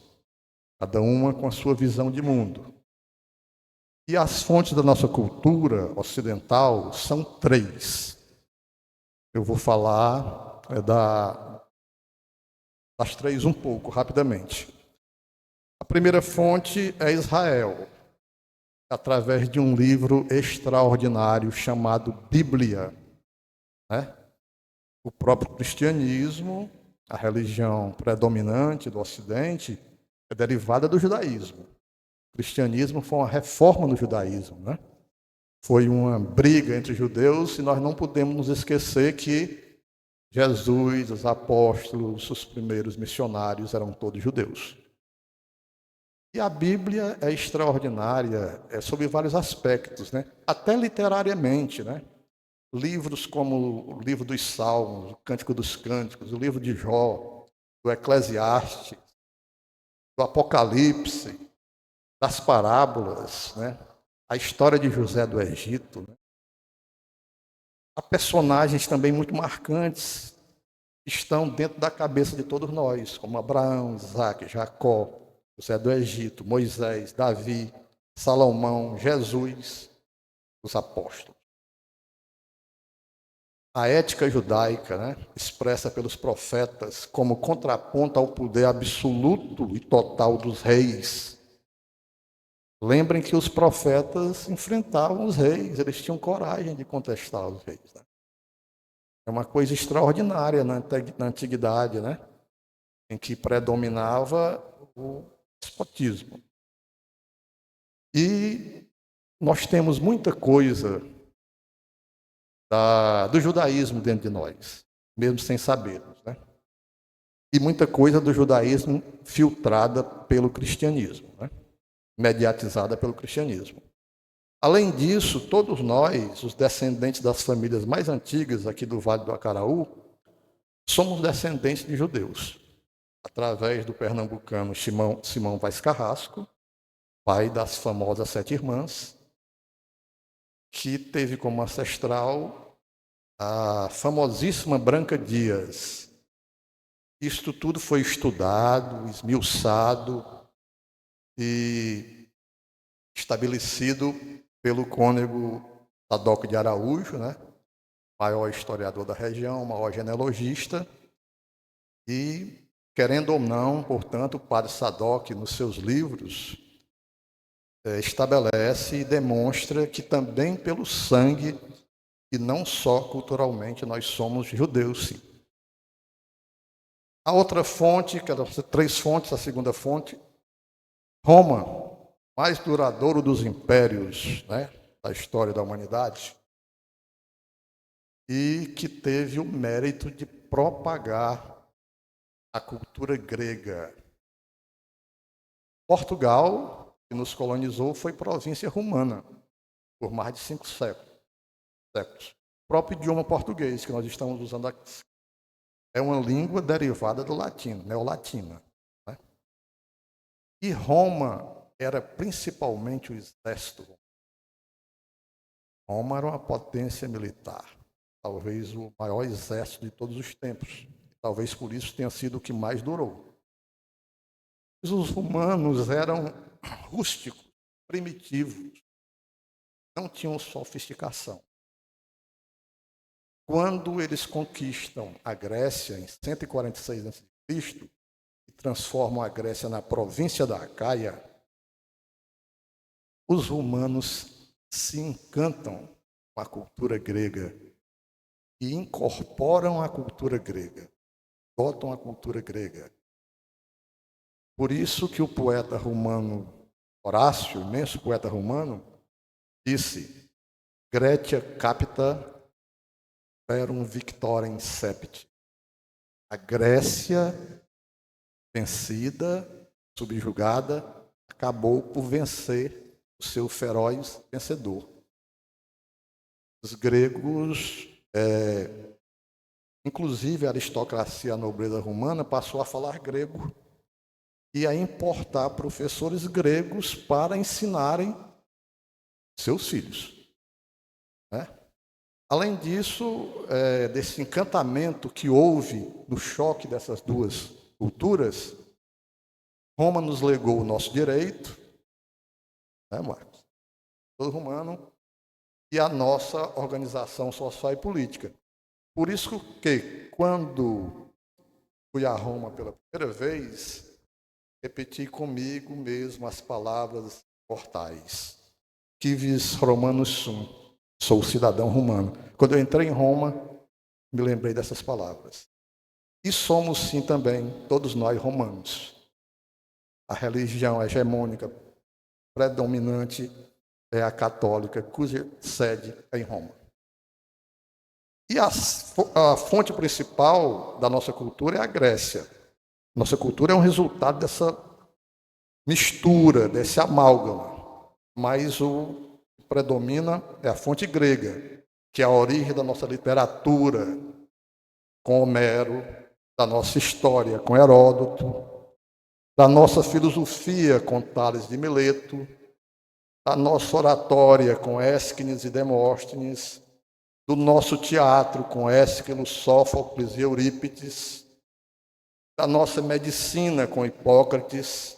cada uma com a sua visão de mundo. E as fontes da nossa cultura ocidental são três. Eu vou falar das três um pouco, rapidamente. A primeira fonte é Israel, através de um livro extraordinário chamado Bíblia, né? O próprio cristianismo, a religião predominante do Ocidente, é derivada do judaísmo. O cristianismo foi uma reforma no judaísmo, né? Foi uma briga entre judeus e nós não podemos nos esquecer que Jesus, os apóstolos, os primeiros missionários eram todos judeus. E a Bíblia é extraordinária, sob vários aspectos, né? Até literariamente, né? Livros como o livro dos Salmos, o Cântico dos Cânticos, o livro de Jó, do Eclesiastes, do Apocalipse, das parábolas, né? A história de José do Egito. Né? Há personagens também muito marcantes que estão dentro da cabeça de todos nós, como Abraão, Isaac, Jacó, José do Egito, Moisés, Davi, Salomão, Jesus, os apóstolos. A ética judaica, né, expressa pelos profetas como contraponto ao poder absoluto e total dos reis. Lembrem que os profetas enfrentavam os reis, eles tinham coragem de contestar os reis. Né? É uma coisa extraordinária na antiguidade, né, em que predominava o despotismo. E nós temos muita coisa do judaísmo dentro de nós, mesmo sem sabermos, né? E muita coisa do judaísmo filtrada pelo cristianismo, né? Mediatizada pelo cristianismo. Além disso, todos nós, os descendentes das famílias mais antigas aqui do Vale do Acaraú, somos descendentes de judeus, através do pernambucano Simão Vaz Carrasco pai das famosas 7 irmãs, que teve como ancestral a famosíssima Branca Dias. Isto tudo foi estudado, esmiuçado e estabelecido pelo cônego Sadoc de Araújo, né? Maior historiador da região, maior genealogista, e, querendo ou não, portanto, o padre Sadoc, nos seus livros, estabelece e demonstra que também pelo sangue, e não só culturalmente, nós somos judeus, sim. A outra fonte, que eram 3 fontes, a segunda fonte, Roma, mais duradouro dos impérios, né, da história da humanidade, e que teve o mérito de propagar a cultura grega. Portugal, que nos colonizou, foi província romana por mais de 5 séculos. O próprio idioma português que nós estamos usando aqui é uma língua derivada do latino, neolatina, né? E Roma era principalmente o exército. Roma era uma potência militar, talvez o maior exército de todos os tempos. Talvez por isso tenha sido o que mais durou. Os romanos eram rústicos, primitivos, não tinham sofisticação. Quando eles conquistam a Grécia em 146 a.C. e transformam a Grécia na província da Acaia, os romanos se encantam com a cultura grega e incorporam a cultura grega, adotam a cultura grega. Por isso que o poeta romano Horácio, imenso poeta romano, disse: Grecia capita perum victorem sept. A Grécia, vencida, subjugada, acabou por vencer o seu feroz vencedor. Os gregos, inclusive a aristocracia, a nobreza romana, passou a falar grego e a importar professores gregos para ensinarem seus filhos, né? Além disso, desse encantamento que houve no choque dessas duas culturas, Roma nos legou o nosso direito, né, Marcos? Todo romano, e a nossa organização social e política. Por isso que, quando fui a Roma pela primeira vez, repeti comigo mesmo as palavras mortais. Civis Romanus sum. Sou cidadão romano. Quando eu entrei em Roma, me lembrei dessas palavras. E somos, sim, também, todos nós romanos. A religião hegemônica predominante é a católica, cuja sede é em Roma. E a fonte principal da nossa cultura é a Grécia. Nossa cultura é um resultado dessa mistura, desse amálgama. Mas o que predomina é a fonte grega, que é a origem da nossa literatura, com Homero, da nossa história, com Heródoto, da nossa filosofia, com Tales de Mileto, da nossa oratória, com Ésquines e Demóstenes, do nosso teatro, com Ésquilo, Sófocles e Eurípides, da nossa medicina, com Hipócrates,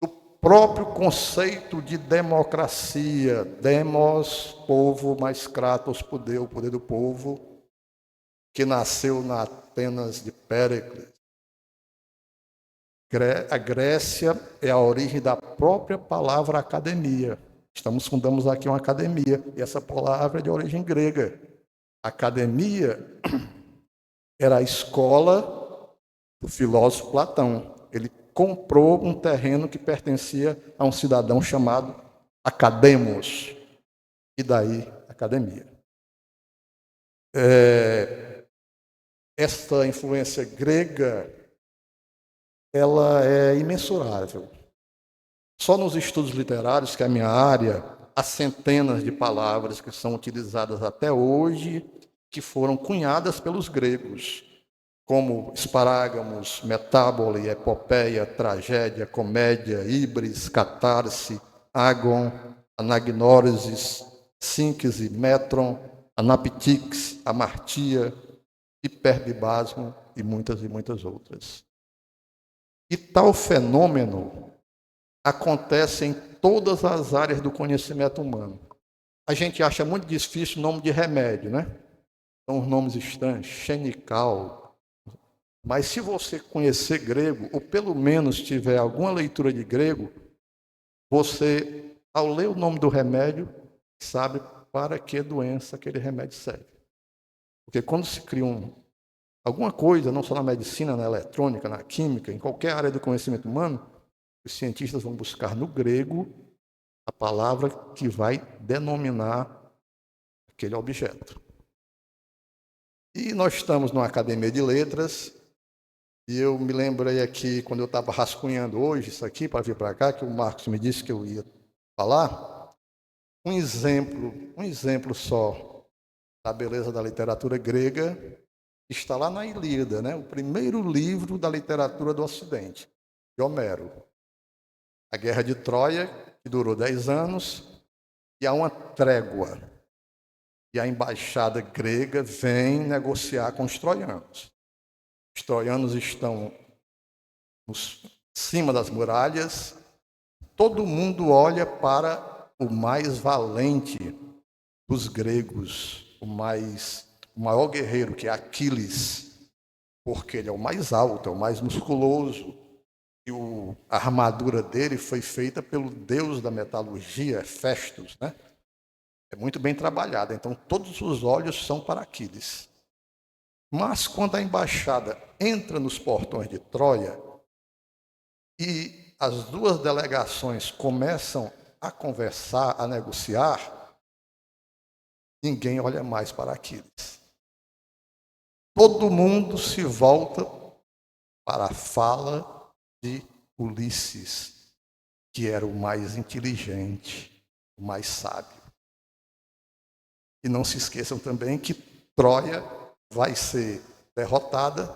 do próprio conceito de democracia, demos, povo, mais kratos, poder, o poder do povo, que nasceu na Atenas de Péricles. A Grécia é a origem da própria palavra academia. Fundamos aqui uma academia, e essa palavra é de origem grega. Academia era a escola do filósofo Platão. Ele comprou um terreno que pertencia a um cidadão chamado Academos, e daí academia. Esta influência grega, ela é imensurável. Só nos estudos literários, que é a minha área, há centenas de palavras que são utilizadas até hoje, que foram cunhadas pelos gregos. como esparágamos, metábole, epopeia, tragédia, comédia, híbris, catarse, ágon, anagnórisis, síncese, metron, anaptix, amartia, hiperbibasmo e muitas outras. E tal fenômeno acontece em todas as áreas do conhecimento humano. A gente acha muito difícil o nome de remédio, né? São os nomes estranhos, xenical. Mas se você conhecer grego, ou pelo menos tiver alguma leitura de grego, você, ao ler o nome do remédio, sabe para que doença aquele remédio serve. Porque quando se cria alguma coisa, não só na medicina, na eletrônica, na química, em qualquer área do conhecimento humano, os cientistas vão buscar no grego a palavra que vai denominar aquele objeto. E nós estamos numa academia de letras, e eu me lembrei aqui, quando eu estava rascunhando hoje isso aqui, para vir para cá, que o Marcos me disse que eu ia falar, um exemplo só da beleza da literatura grega, está lá na Ilíada, né? O primeiro livro da literatura do Ocidente, de Homero. A Guerra de Troia, que durou 10 anos, e há uma trégua. E a embaixada grega vem negociar com os troianos. Os troianos estão em cima das muralhas, todo mundo olha para o mais valente dos gregos, o maior guerreiro, que é Aquiles, porque ele é o mais alto, é o mais musculoso, e a armadura dele foi feita pelo deus da metalurgia, Festus, né? É muito bem trabalhada, então todos os olhos são para Aquiles. Mas quando a embaixada entra nos portões de Troia e as duas delegações começam a conversar, a negociar, ninguém olha mais para Aquiles. Todo mundo se volta para a fala de Ulisses, que era o mais inteligente, o mais sábio. E não se esqueçam também que Troia vai ser derrotada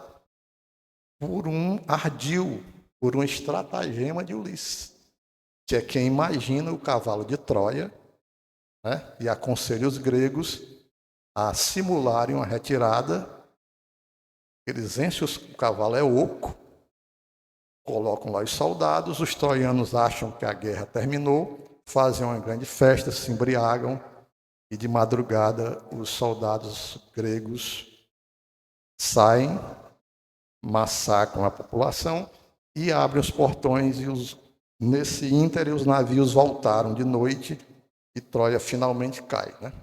por um ardil, por um estratagema de Ulisses, que é quem imagina o cavalo de Troia, né, e aconselha os gregos a simularem uma retirada. Eles enchem o cavalo é oco, colocam lá os soldados, os troianos acham que a guerra terminou, fazem uma grande festa, se embriagam, e de madrugada os soldados gregos saem, massacram a população e abrem os portões, e nesse íntere os navios voltaram de noite e Troia finalmente cai, né?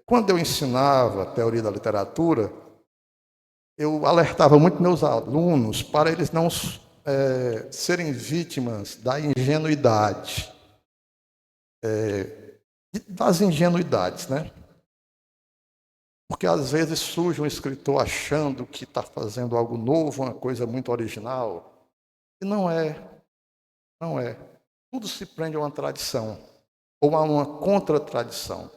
Quando eu ensinava a teoria da literatura, eu alertava muito meus alunos para eles não serem vítimas da ingenuidade, das ingenuidades, né? Porque às vezes surge um escritor achando que está fazendo algo novo, uma coisa muito original, e não é. Tudo se prende a uma tradição, ou a uma contra-tradição.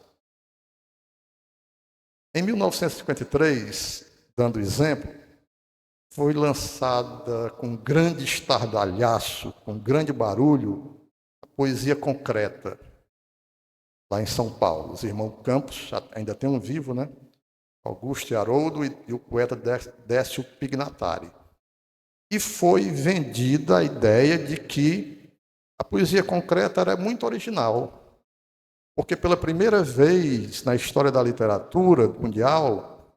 Em 1953, dando exemplo, foi lançada com grande estardalhaço, com grande barulho, a Poesia Concreta, lá em São Paulo. Os irmãos Campos, ainda tem um vivo, né? Augusto e Haroldo e o poeta Décio Pignatari. E foi vendida a ideia de que a poesia concreta era muito original, porque pela primeira vez na história da literatura mundial,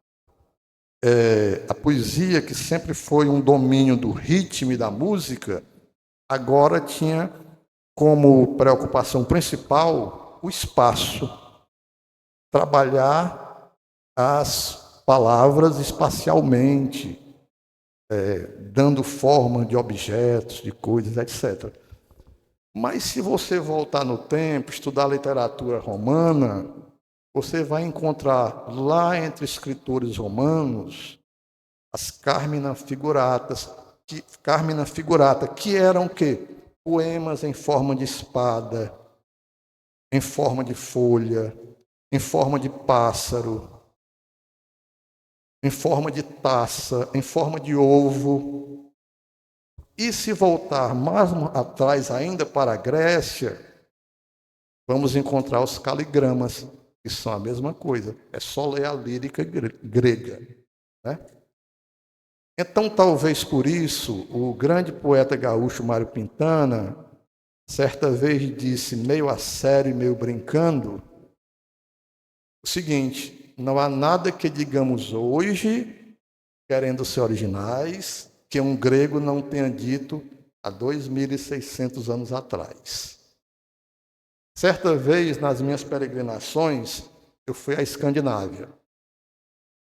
a poesia, que sempre foi um domínio do ritmo e da música, agora tinha como preocupação principal o espaço, trabalhar as palavras espacialmente, dando forma de objetos, de coisas, etc. Mas se você voltar no tempo, estudar literatura romana, você vai encontrar lá entre escritores romanos as Carmina Figurata, que eram o quê? Poemas em forma de espada, em forma de folha, em forma de pássaro. em forma de taça, em forma de ovo. E se voltar mais atrás ainda para a Grécia, vamos encontrar os caligramas, que são a mesma coisa. É só ler a lírica grega, né? Então, talvez por isso, o grande poeta gaúcho Mário Quintana, certa vez disse, meio a sério e meio brincando, o seguinte: não há nada que digamos hoje, querendo ser originais, que um grego não tenha dito há 2.600 anos atrás. Certa vez, nas minhas peregrinações, eu fui à Escandinávia,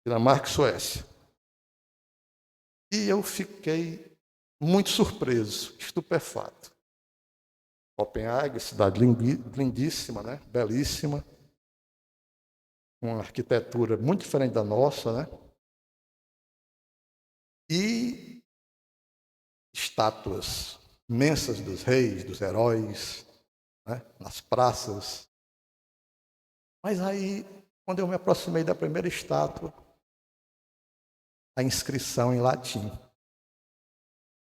Dinamarca e Suécia. E eu fiquei muito surpreso, estupefato. Copenhague, cidade lindíssima, né? Belíssima, uma arquitetura muito diferente da nossa, né? E estátuas imensas dos reis, dos heróis, né? Nas praças. Mas aí, quando eu me aproximei da primeira estátua, a inscrição em latim.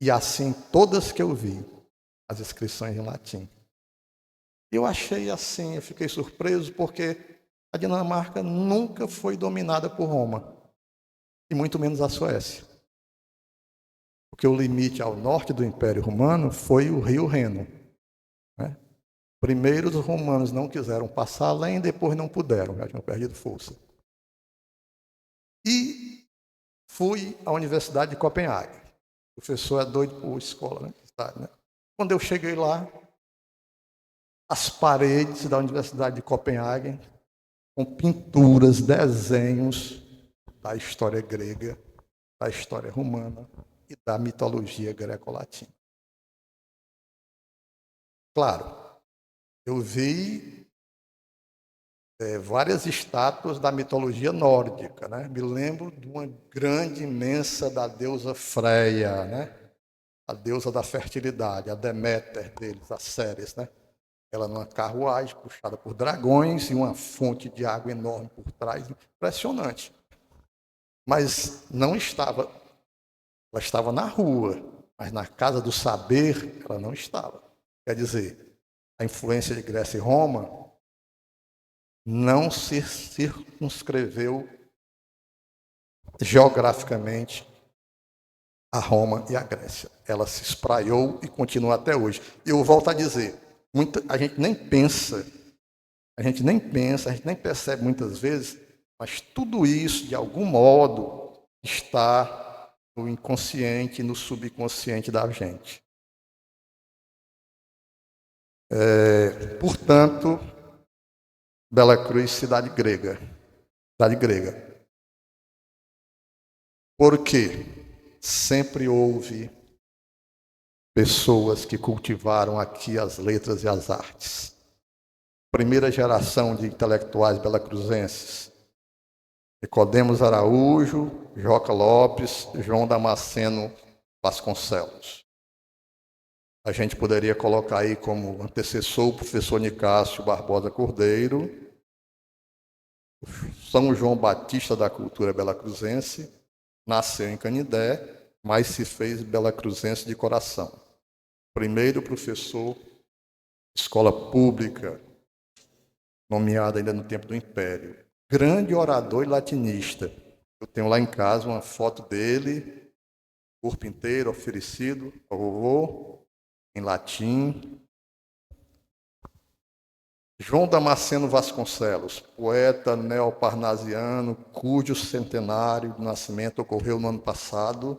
E assim, todas que eu vi, as inscrições em latim. Eu achei assim, eu fiquei surpreso, porque a Dinamarca nunca foi dominada por Roma, e muito menos a Suécia. Porque o limite ao norte do Império Romano foi o rio Reno, né? Primeiro os romanos não quiseram passar além, depois não puderam, já tinham perdido força. E fui à Universidade de Copenhague. O professor é doido por escola, né? Quando eu cheguei lá, as paredes da Universidade de Copenhague, com pinturas, desenhos da história grega, da história romana e da mitologia greco-latina. Claro, eu vi várias estátuas da mitologia nórdica, né? Me lembro de uma grande, imensa da deusa Freia, né? A deusa da fertilidade, a Deméter deles, a Ceres, né? Ela numa carruagem puxada por dragões e uma fonte de água enorme por trás, impressionante. Mas não estava, ela estava na rua, mas na casa do saber ela não estava. Quer dizer, a influência de Grécia e Roma não se circunscreveu geograficamente a Roma e a Grécia. Ela se espraiou e continua até hoje. Eu volto a dizer, a gente nem pensa, a gente nem percebe muitas vezes, mas tudo isso, de algum modo, está no inconsciente, no subconsciente da gente. Portanto, Bela Cruz, cidade grega. Porque sempre houve pessoas que cultivaram aqui as letras e as artes. Primeira geração de intelectuais belacruzenses: Nicodemos Araújo, Joca Lopes, João Damasceno Vasconcelos. A gente poderia colocar aí como antecessor o professor Nicásio Barbosa Cordeiro, São João Batista da cultura belacruzense, nasceu em Canindé, mas se fez belacruzense de coração. Primeiro professor de escola pública, nomeado ainda no tempo do Império. Grande orador e latinista. Eu tenho lá em casa uma foto dele, corpo inteiro oferecido ao vovô, em latim. João Damasceno Vasconcelos, poeta neoparnasiano, cujo centenário de nascimento ocorreu no ano passado,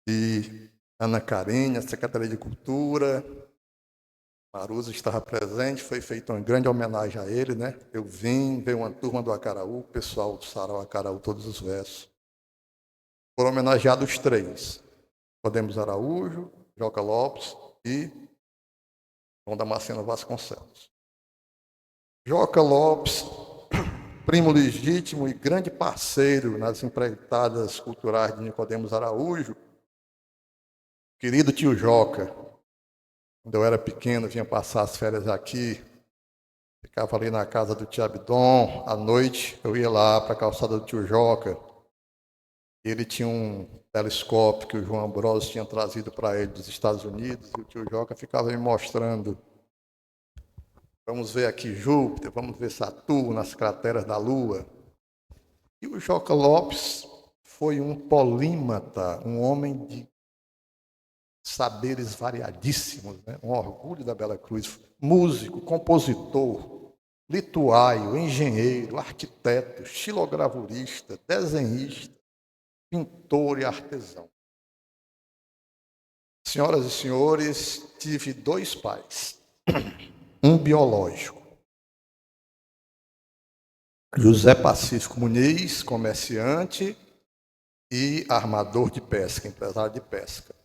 e Ana Carine, a Secretaria de Cultura, Maruza estava presente, foi feita uma grande homenagem a ele, né? Eu vim, veio uma turma do Acaraú, o pessoal do Sarau Acaraú, todos os versos. Foram homenageados os três: Nicodemos Araújo, Joca Lopes e João Damasceno Vasconcelos. Joca Lopes, primo legítimo e grande parceiro nas empreitadas culturais de Nicodemos Araújo, querido tio Joca. Quando eu era pequeno, vinha passar as férias aqui, ficava ali na casa do tio Abdon, à noite eu ia lá para a calçada do tio Joca, Ele tinha um telescópio que o João Ambrosio tinha trazido para ele dos Estados Unidos, e o tio Joca ficava me mostrando. Vamos ver aqui Júpiter, vamos ver Saturno, nas crateras da Lua. E o Joca Lopes foi um polímata, um homem de saberes variadíssimos, né? Um orgulho da Bela Cruz, músico, compositor, lituaio, engenheiro, arquiteto, xilogravurista, desenhista, pintor e artesão. Senhoras e senhores, tive 2 pais, um biológico, José Pacífico Muniz, comerciante e armador de pesca, empresário de pesca.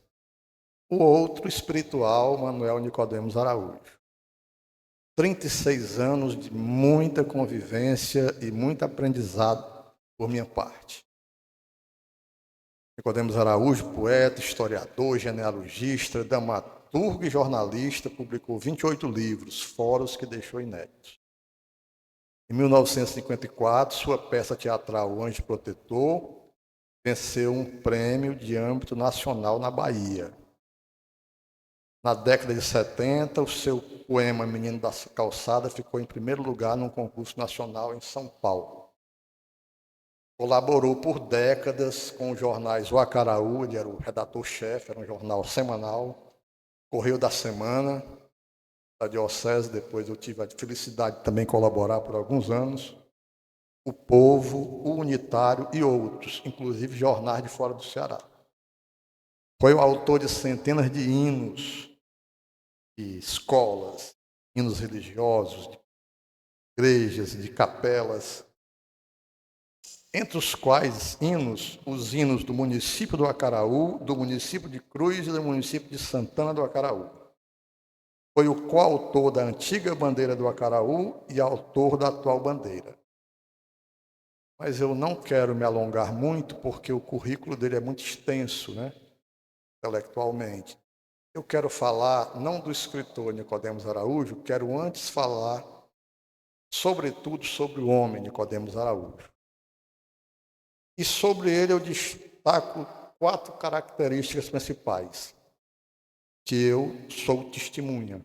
O outro espiritual, Manuel Nicodemos Araújo. 36 anos de muita convivência e muito aprendizado por minha parte. Nicodemos Araújo, poeta, historiador, genealogista, dramaturgo e jornalista, publicou 28 livros, fora os que deixou inéditos. Em 1954, sua peça teatral O Anjo Protetor venceu um prêmio de âmbito nacional na Bahia. Na década de 70, o seu poema Menino da Calçada ficou em primeiro lugar num concurso nacional em São Paulo. Colaborou por décadas com os jornais O Acaraú, ele era o redator-chefe, era um jornal semanal, Correio da Semana, da Diocese, depois eu tive a felicidade de também colaborar por alguns anos, O Povo, O Unitário e outros, inclusive jornais de fora do Ceará. Foi o autor de centenas de hinos, de escolas, hinos religiosos, de igrejas, de capelas, entre os quais os hinos do município do Acaraú, do município de Cruz e do município de Santana do Acaraú. Foi o coautor da antiga bandeira do Acaraú e autor da atual bandeira. Mas eu não quero me alongar muito, porque o currículo dele é muito extenso, né? Intelectualmente. Eu quero falar, não do escritor Nicodemos Araújo, quero antes falar, sobretudo, sobre o homem Nicodemos Araújo. E sobre ele eu destaco 4 características principais, que eu sou testemunha.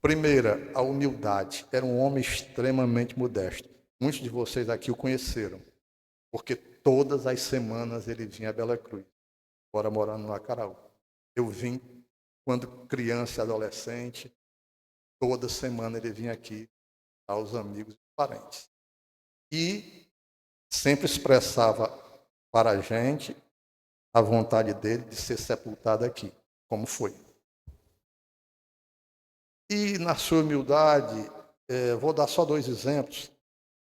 Primeira, a humildade. Era um homem extremamente modesto. Muitos de vocês aqui o conheceram, porque todas as semanas ele vinha a Bela Cruz, agora morando no Acaraú. Eu vim quando criança e adolescente, toda semana ele vinha aqui aos amigos e parentes. E sempre expressava para a gente a vontade dele de ser sepultado aqui, como foi. E na sua humildade, vou dar só 2 exemplos.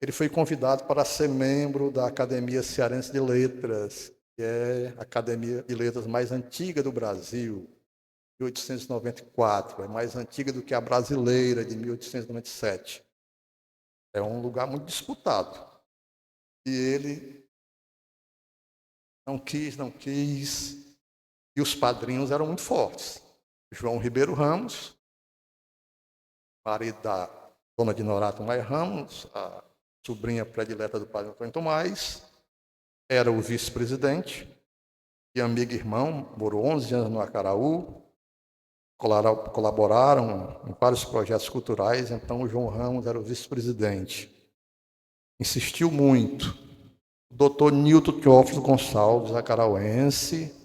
Ele foi convidado para ser membro da Academia Cearense de Letras, que é a academia de letras mais antiga do Brasil, 1894, é mais antiga do que a brasileira, de 1897. É um lugar muito disputado. E ele não quis, e os padrinhos eram muito fortes. João Ribeiro Ramos, marido da dona de Norato Maia Ramos, a sobrinha predileta do padre Antônio Tomás, era o vice-presidente, e amigo e irmão, morou 11 anos no Acaraú, colaboraram em vários projetos culturais, então o João Ramos era o vice-presidente. Insistiu muito. O doutor Nilton Teófilo Gonçalves, acarauense,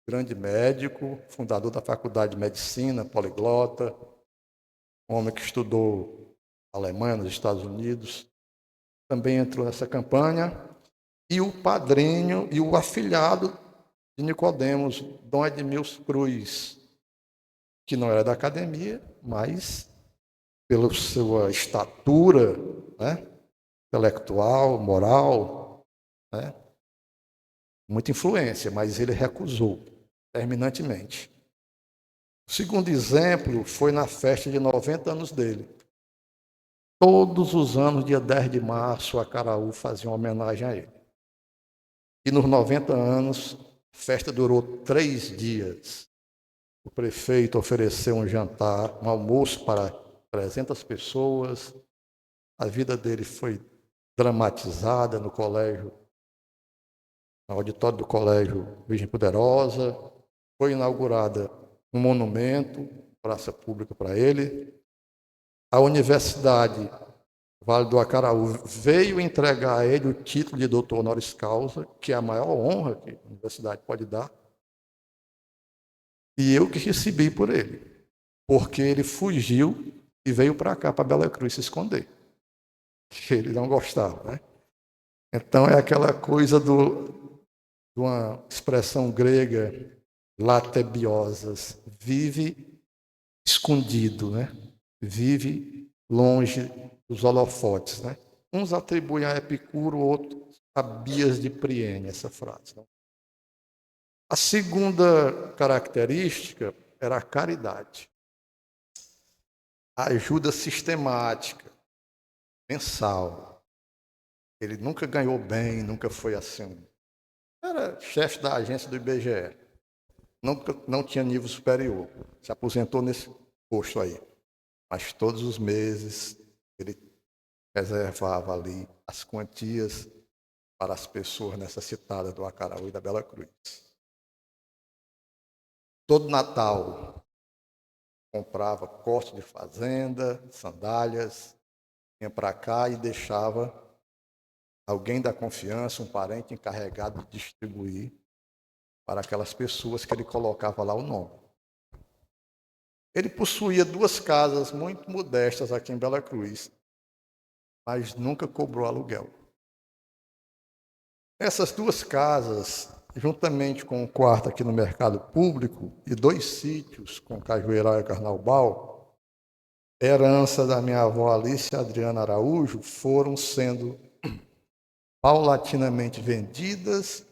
grande médico, fundador da Faculdade de Medicina, poliglota, um homem que estudou na Alemanha, nos Estados Unidos, também entrou nessa campanha, e o padrinho e o afilhado de Nicodemos, Dom Edmilson Cruz, que não era da academia, mas pela sua estatura, né, intelectual, moral, né, muita influência, mas ele recusou terminantemente. O segundo exemplo foi na festa de 90 anos dele. Todos os anos, dia 10 de março, a Acaraú fazia uma homenagem a ele. E nos 90 anos, a festa durou 3 dias. O prefeito ofereceu um jantar, um almoço para 300 pessoas. A vida dele foi dramatizada no colégio no auditório do Colégio Virgem Poderosa. Foi inaugurada um monumento, praça pública para ele. A Universidade Vale do Acaraú veio entregar a ele o título de doutor honoris causa, que é a maior honra que a universidade pode dar. E eu que recebi por ele, porque ele fugiu e veio para cá, para Bela Cruz, se esconder. Ele não gostava, né? Então é aquela coisa de uma expressão grega, latebiosas, vive escondido, né? Vive longe dos holofotes, né? Uns atribuem a Epicuro, outros a Bias de Priene, essa frase. Né? A segunda característica era a caridade. A ajuda sistemática, mensal. Ele nunca ganhou bem, nunca foi assim. Era chefe da agência do IBGE. Não tinha nível superior. Se aposentou nesse posto aí. Mas todos os meses ele reservava ali as quantias para as pessoas necessitadas do Acaraú e da Bela Cruz. Todo Natal comprava corte de fazenda, sandálias, vinha para cá e deixava alguém da confiança, um parente encarregado de distribuir para aquelas pessoas que ele colocava lá o nome. Ele possuía 2 casas muito modestas aqui em Bela Cruz, mas nunca cobrou aluguel. Essas 2 casas, juntamente com um quarto aqui no mercado público e 2 sítios com Cajueiral e Carnaubal, herança da minha avó Alice Adriana Araújo, foram sendo paulatinamente vendidas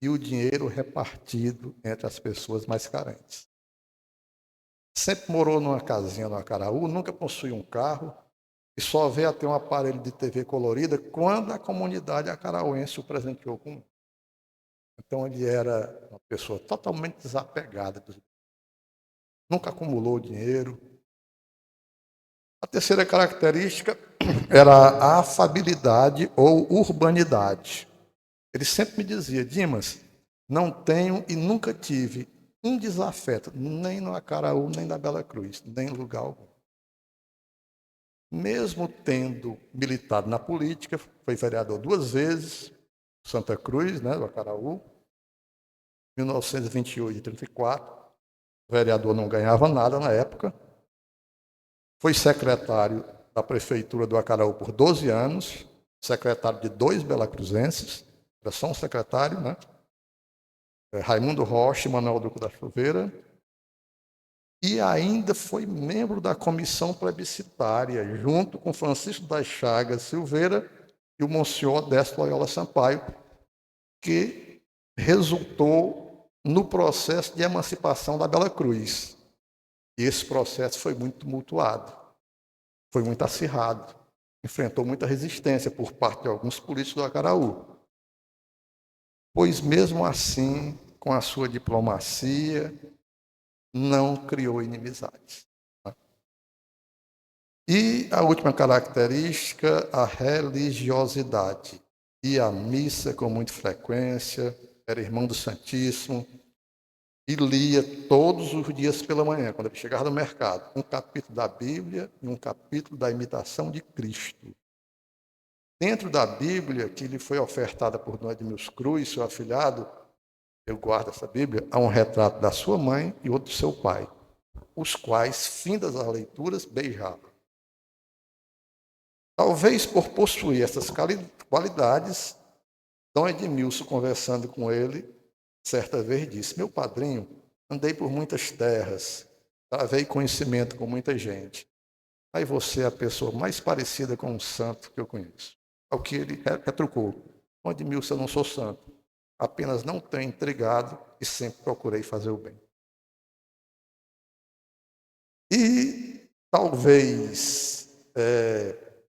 e o dinheiro repartido entre as pessoas mais carentes. Sempre morou numa casinha no Acaraú, nunca possuiu um carro e só veio a ter um aparelho de TV colorida quando a comunidade acarauense o presenteou com um. Então ele era uma pessoa totalmente desapegada. Nunca acumulou dinheiro. A terceira característica era a afabilidade ou urbanidade. Ele sempre me dizia, Dimas, não tenho e nunca tive um desafeto, nem no Acaraú, nem na Bela Cruz, nem em lugar algum. Mesmo tendo militado na política, foi vereador 2 vezes, Santa Cruz, né, do Acaraú, 1928 e 34, o vereador não ganhava nada na época, foi secretário da prefeitura do Acaraú por 12 anos, secretário de 2 belacruzenses, era só um secretário, né? Raimundo Rocha e Manuel Duque da Silveira, e ainda foi membro da comissão plebiscitária, junto com Francisco das Chagas Silveira e o Monsenhor Décio Loyola Sampaio, que resultou no processo de emancipação da Bela Cruz. E esse processo foi muito tumultuado, foi muito acirrado, enfrentou muita resistência por parte de alguns políticos do Acaraú. Pois mesmo assim, com a sua diplomacia, não criou inimizades. E a última característica, a religiosidade. Ia à missa com muita frequência, era irmão do Santíssimo, e lia todos os dias pela manhã, quando ele chegava no mercado, um capítulo da Bíblia e um capítulo da imitação de Cristo. Dentro da Bíblia, que lhe foi ofertada por Dom Edmilson Cruz, seu afilhado, eu guardo essa Bíblia, há um retrato da sua mãe e outro do seu pai, os quais, findas as leituras, beijavam. Talvez por possuir essas qualidades, Dom Edmilson, conversando com ele, certa vez disse, meu padrinho, andei por muitas terras, travei conhecimento com muita gente, aí você é a pessoa mais parecida com um santo que eu conheço. Ao que ele retrucou, Dom Edmilson, eu não sou santo, apenas não tenho intrigado e sempre procurei fazer o bem. E talvez,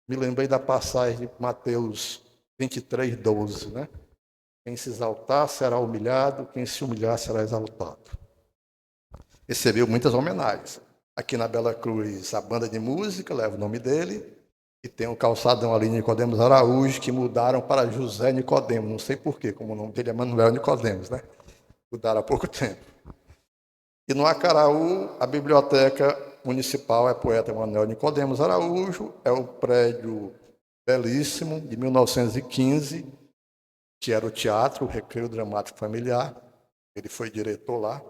me lembrei da passagem de Mateus 23, 12, né? Quem se exaltar será humilhado, quem se humilhar será exaltado. Recebeu muitas homenagens. Aqui na Bela Cruz, a banda de música leva o nome dele, E tem o calçadão ali, Nicodemos Araújo, que mudaram para José Nicodemos. Não sei porquê, como o nome dele é Manuel Nicodemos, né? Mudaram há pouco tempo. E no Acaraú, a biblioteca municipal é poeta Manuel Nicodemos Araújo, é o prédio belíssimo, de 1915, que era o teatro, o Recreio Dramático Familiar. Ele foi diretor lá.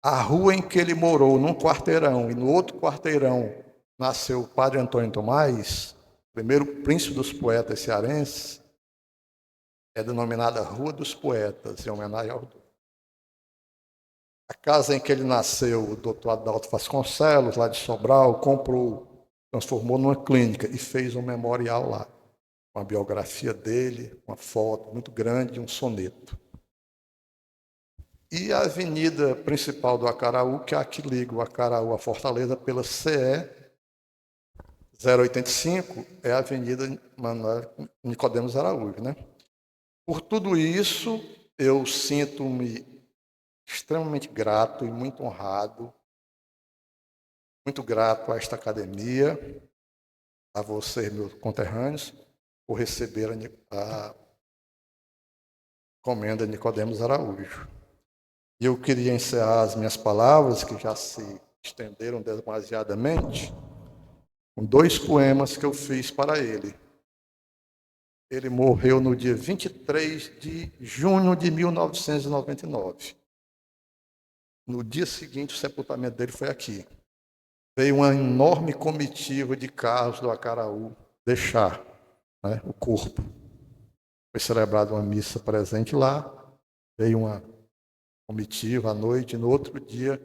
A rua em que ele morou, num quarteirão, e no outro quarteirão nasceu o padre Antônio Tomás, primeiro príncipe dos poetas cearenses, é denominada Rua dos Poetas, em homenagem ao autor. A casa em que ele nasceu, o doutor Adalto Vasconcelos, lá de Sobral, comprou, transformou numa clínica e fez um memorial lá, com a biografia dele, uma foto muito grande e um soneto. E a avenida principal do Acaraú, que é a que liga o Acaraú à Fortaleza pela CE 085, é a Avenida Manuel Nicodemos Araújo, né? Por tudo isso, eu sinto-me extremamente grato e muito honrado, muito grato a esta academia, a vocês, meus conterrâneos, por receber a comenda Nicodemos Araújo. E eu queria encerrar as minhas palavras, que já se estenderam demasiadamente, com 2 poemas que eu fiz para ele. Ele morreu no dia 23 de junho de 1999. No dia seguinte, o sepultamento dele foi aqui. Veio uma enorme comitiva de carros do Acaraú deixar, né, o corpo. Foi celebrada uma missa presente lá. Veio uma comitiva à noite. E no outro dia,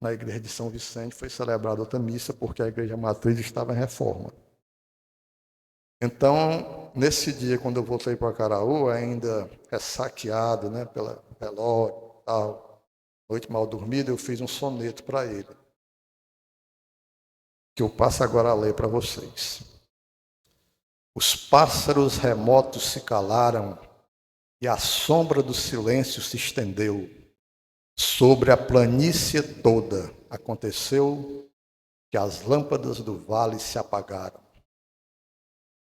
na igreja de São Vicente, foi celebrada outra missa, porque a igreja matriz estava em reforma. Então, nesse dia, quando eu voltei para o Acaraú, ainda ressaqueado, né, pela velório e tal, noite mal dormida, eu fiz um soneto para ele, que eu passo agora a ler para vocês. Os pássaros remotos se calaram e a sombra do silêncio se estendeu. Sobre a planície toda aconteceu que as lâmpadas do vale se apagaram.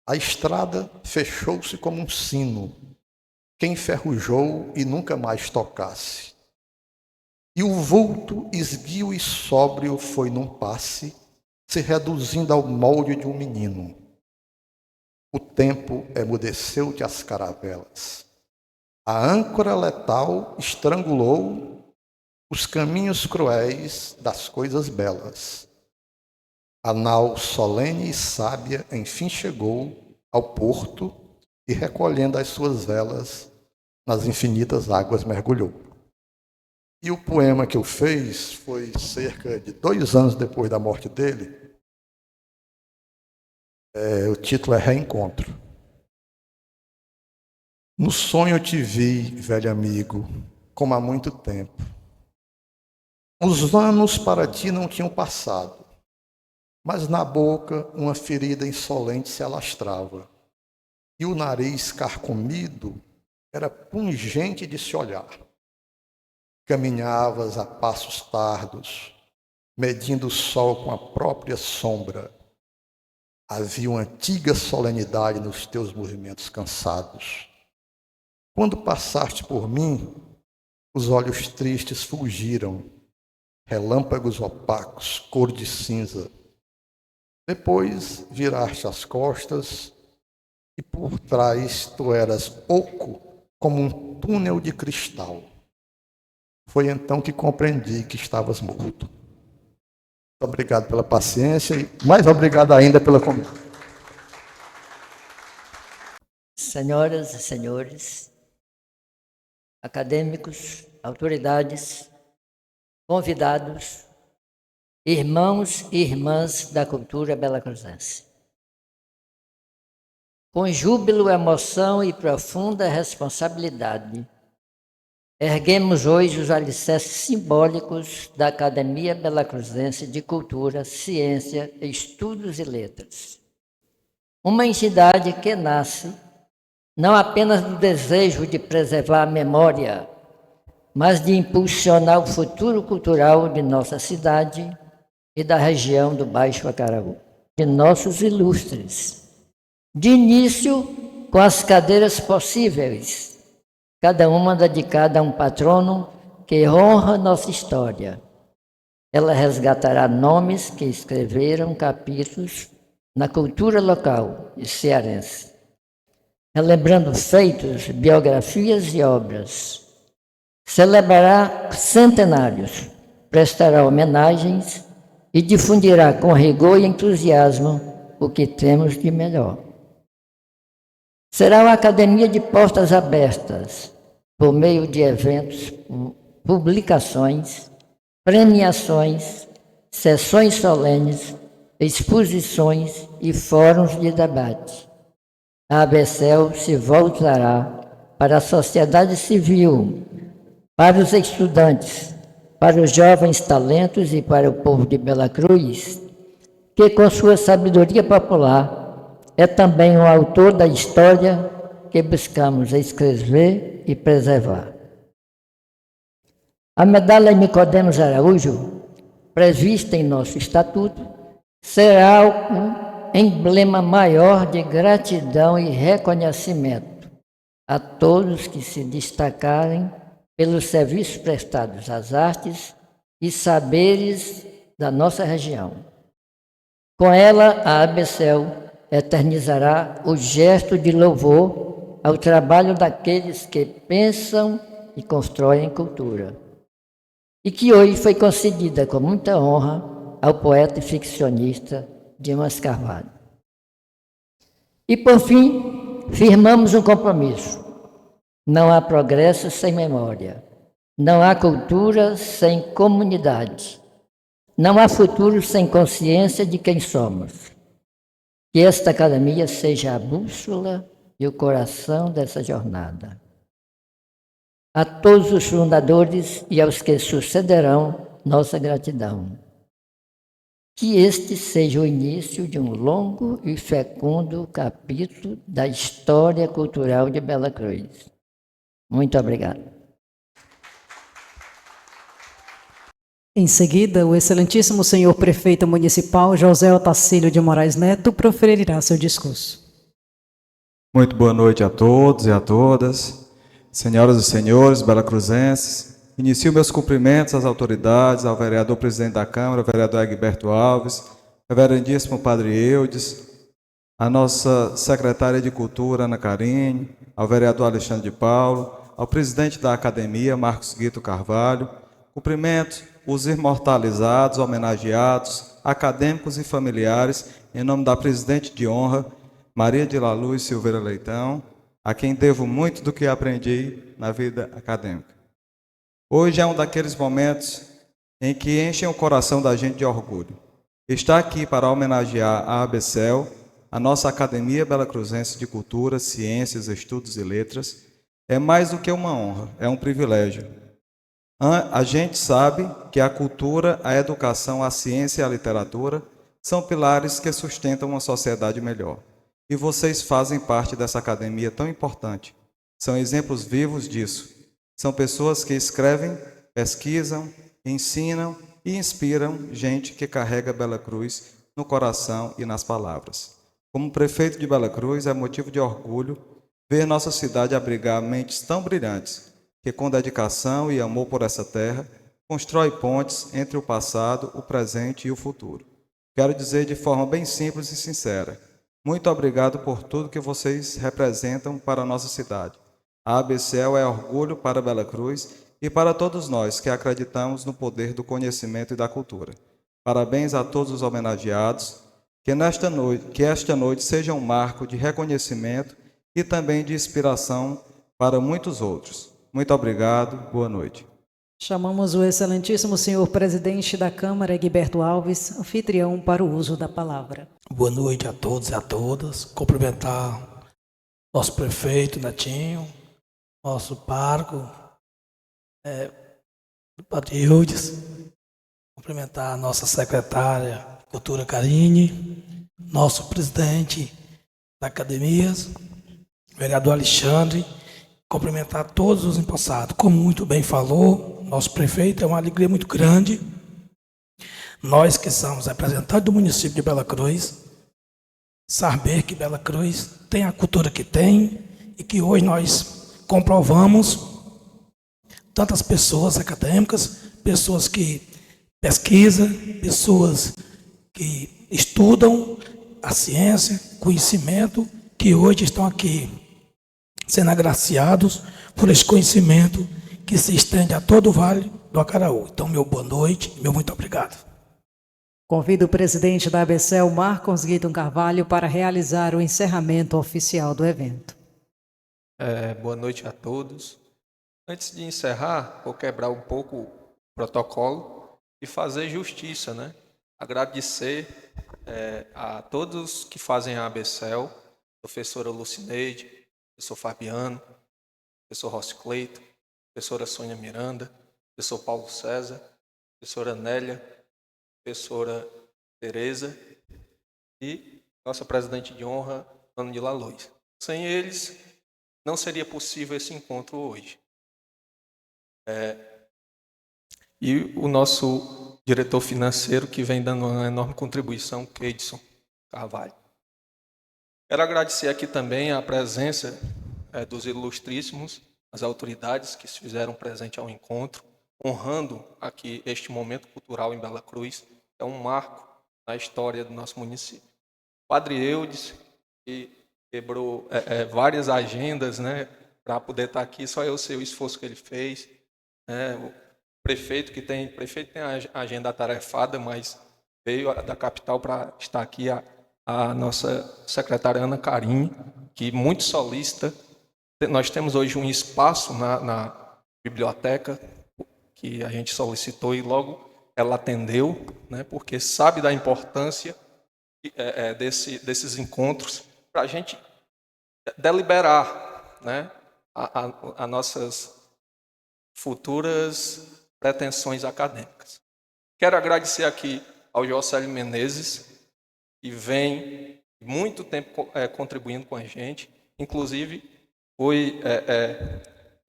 A estrada fechou-se como um sino, que enferrujou e nunca mais tocasse. E o vulto esguio e sóbrio foi num passe, se reduzindo ao molde de um menino. O tempo emudeceu-te as caravelas. A âncora letal estrangulou os caminhos cruéis das coisas belas. A nau solene e sábia enfim chegou ao porto e, recolhendo as suas velas, nas infinitas águas mergulhou. E o poema que eu fiz foi cerca de 2 anos depois da morte dele. O título é Reencontro. No sonho te vi, velho amigo, como há muito tempo. Os anos para ti não tinham passado, mas na boca uma ferida insolente se alastrava, e o nariz carcomido era pungente de se olhar. Caminhavas a passos tardos, medindo o sol com a própria sombra. Havia uma antiga solenidade nos teus movimentos cansados. Quando passaste por mim, os olhos tristes fulgiram, relâmpagos opacos, cor de cinza. Depois viraste as costas e por trás tu eras oco como um túnel de cristal. Foi então que compreendi que estavas morto. Muito obrigado pela paciência e mais obrigado ainda pela comida. Senhoras e senhores, acadêmicos, autoridades, convidados, irmãos e irmãs da cultura belacruzense. Com júbilo, emoção e profunda responsabilidade, erguemos hoje os alicerces simbólicos da Academia Belacruzense de Cultura, Ciência, Estudos e Letras. Uma entidade que nasce não apenas do desejo de preservar a memória, mas de impulsionar o futuro cultural de nossa cidade e da região do Baixo Acaraú. de nossos ilustres. De início, com as cadeiras possíveis, cada uma dedicada a um patrono que honra nossa história. Ela resgatará nomes que escreveram capítulos na cultura local e cearense, relembrando feitos, biografias e obras. Celebrará centenários, prestará homenagens e difundirá com rigor e entusiasmo o que temos de melhor. Será uma academia de portas abertas, por meio de eventos, publicações, premiações, sessões solenes, exposições e fóruns de debate. A ABCEL se voltará para a sociedade civil, para os estudantes, para os jovens talentos e para o povo de Bela Cruz, que com sua sabedoria popular é também o autor da história que buscamos escrever e preservar. A medalha Nicodemos Araújo, prevista em nosso estatuto, será um emblema maior de gratidão e reconhecimento a todos que se destacarem pelos serviços prestados às artes e saberes da nossa região. Com ela, a ABCEL eternizará o gesto de louvor ao trabalho daqueles que pensam e constroem cultura, e que hoje foi concedida com muita honra ao poeta e ficcionista Dimas Carvalho. E, por fim, firmamos um compromisso. Não há progresso sem memória, não há cultura sem comunidade, não há futuro sem consciência de quem somos. Que esta academia seja a bússola e o coração dessa jornada. A todos os fundadores e aos que sucederão, nossa gratidão. Que este seja o início de um longo e fecundo capítulo da história cultural de Bela Cruz. Muito obrigado. Em seguida, o excelentíssimo senhor prefeito municipal José Otacílio de Moraes Neto proferirá seu discurso. Muito boa noite a todos e a todas. Senhoras e senhores belacruzenses, inicio meus cumprimentos às autoridades, ao vereador presidente da Câmara, vereador Egberto Alves, reverendíssimo padre Eudes, à nossa secretária de Cultura, Ana Carine, ao vereador Alexandre de Paulo, ao presidente da Academia, Marcos Guito Carvalho. Cumprimento os imortalizados, homenageados, acadêmicos e familiares, em nome da presidente de honra, Maria de la Luz Silveira Leitão, a quem devo muito do que aprendi na vida acadêmica. Hoje é um daqueles momentos em que enchem o coração da gente de orgulho. Estar aqui para homenagear a ABCEL, a nossa Academia Belacruzense de Cultura, Ciências, Estudos e Letras, é mais do que uma honra, é um privilégio. A gente sabe que a cultura, a educação, a ciência e a literatura são pilares que sustentam uma sociedade melhor. E vocês fazem parte dessa academia tão importante. São exemplos vivos disso. São pessoas que escrevem, pesquisam, ensinam e inspiram gente que carrega Bela Cruz no coração e nas palavras. Como prefeito de Bela Cruz, é motivo de orgulho ver nossa cidade abrigar mentes tão brilhantes que, com dedicação e amor por essa terra, constrói pontes entre o passado, o presente e o futuro. Quero dizer de forma bem simples e sincera: muito obrigado por tudo que vocês representam para a nossa cidade. A ABCEL é orgulho para Bela Cruz e para todos nós que acreditamos no poder do conhecimento e da cultura. Parabéns a todos os homenageados. Que esta noite seja um marco de reconhecimento e também de inspiração para muitos outros. Muito obrigado. Boa noite. Chamamos o excelentíssimo senhor presidente da Câmara, Egberto Alves, anfitrião para o uso da palavra. Boa noite a todos e a todas. Cumprimentar nosso prefeito, Netinho, nosso parco, padre Eudes. Cumprimentar a nossa secretária, Cultura Carine, nosso presidente da Academia, vereador Alexandre. Cumprimentar todos os empossados. Como muito bem falou, nosso prefeito, é uma alegria muito grande. Nós que somos representantes do município de Bela Cruz, saber que Bela Cruz tem a cultura que tem e que hoje nós comprovamos tantas pessoas acadêmicas, pessoas que pesquisam, pessoas que estudam a ciência, conhecimento, que hoje estão aqui sendo agraciados por esse conhecimento que se estende a todo o Vale do Acaraú. Então, meu boa noite, meu muito obrigado. Convido o presidente da ABCEL, Marcos Guidon Carvalho, para realizar o encerramento oficial do evento. Boa noite a todos. Antes de encerrar, vou quebrar um pouco o protocolo e fazer justiça, né? Agradecer a todos que fazem a ABCEL, professora Lucineide, professor Fabiano, professor Rossi Cleito, professora Sônia Miranda, professor Paulo César, professora Nélia, professora Tereza e nossa presidente de honra, Ana de Lalois. Sem eles, não seria possível esse encontro hoje. E o nosso diretor financeiro, que vem dando uma enorme contribuição, Keidson Carvalho. Quero agradecer aqui também a presença dos ilustríssimos, as autoridades que se fizeram presente ao encontro, honrando aqui este momento cultural em Bela Cruz. É um marco na história do nosso município. Padre Eudes, que quebrou várias agendas, né, para poder estar aqui, só eu sei o esforço que ele fez. O prefeito tem a agenda atarefada, mas veio da capital para estar aqui a nossa secretária Ana Carim, que muito solicita. Nós temos hoje um espaço na biblioteca que a gente solicitou e logo ela atendeu, né, porque sabe da importância desses encontros para a gente deliberar, né, as nossas futuras pretensões acadêmicas. Quero agradecer aqui ao Jocélio Menezes, que vem muito tempo contribuindo com a gente. Inclusive, foi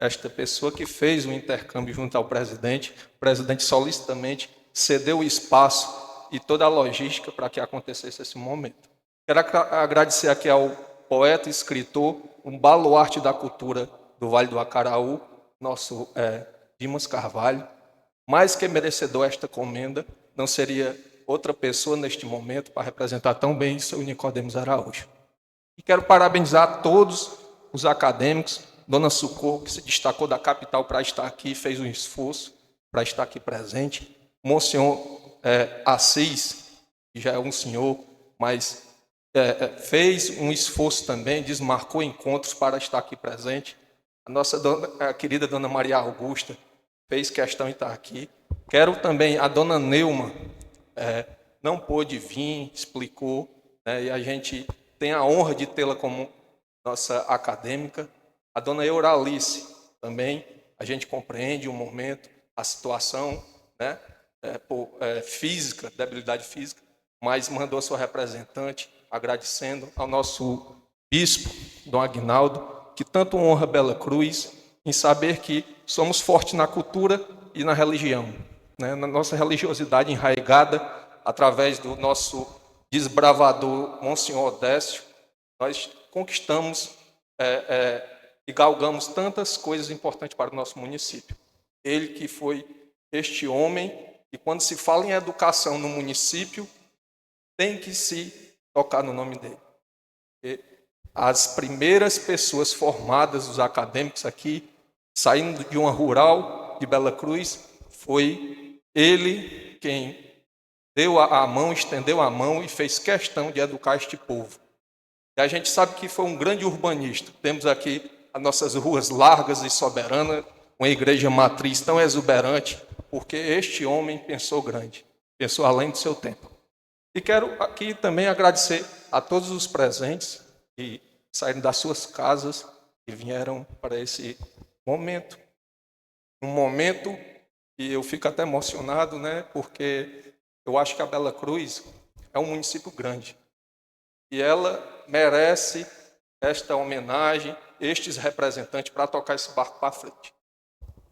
esta pessoa que fez o intercâmbio junto ao presidente. O presidente solicitamente cedeu o espaço e toda a logística para que acontecesse esse momento. Quero agradecer aqui ao poeta e escritor, um baluarte da cultura do Vale do Acaraú, nosso Dimas Carvalho. Mais que merecedor esta comenda, não seria outra pessoa neste momento para representar tão bem o seu Nicodemos Araújo. E quero parabenizar todos os acadêmicos, Dona Socorro, que se destacou da capital para estar aqui, fez um esforço para estar aqui presente. Monsenhor Assis, que já é um senhor, mas fez um esforço também, desmarcou encontros para estar aqui presente. A querida Dona Maria Augusta fez questão de estar aqui. Quero também a Dona Neuma, não pôde vir, explicou, né, e a gente tem a honra de tê-la como nossa acadêmica. A Dona Euralice também, a gente compreende o momento, a situação, né, física, debilidade física, mas mandou a sua representante, agradecendo ao nosso bispo, Dom Aguinaldo, que tanto honra Bela Cruz, em saber que somos fortes na cultura e na religião, né? Na nossa religiosidade enraizada, através do nosso desbravador Monsenhor Odécio, nós conquistamos e galgamos tantas coisas importantes para o nosso município. Ele que foi este homem, e quando se fala em educação no município, tem que se tocar no nome dele. E as primeiras pessoas formadas, os acadêmicos aqui, saindo de uma rural de Bela Cruz, foi ele quem deu a mão, estendeu a mão e fez questão de educar este povo. E a gente sabe que foi um grande urbanista. Temos aqui as nossas ruas largas e soberanas, uma igreja matriz tão exuberante, porque este homem pensou grande, pensou além do seu tempo. E quero aqui também agradecer a todos os presentes que saíram das suas casas e vieram para esse momento. Um momento que eu fico até emocionado, né? Porque eu acho que a Bela Cruz é um município grande. E ela merece esta homenagem, estes representantes, para tocar esse barco para frente.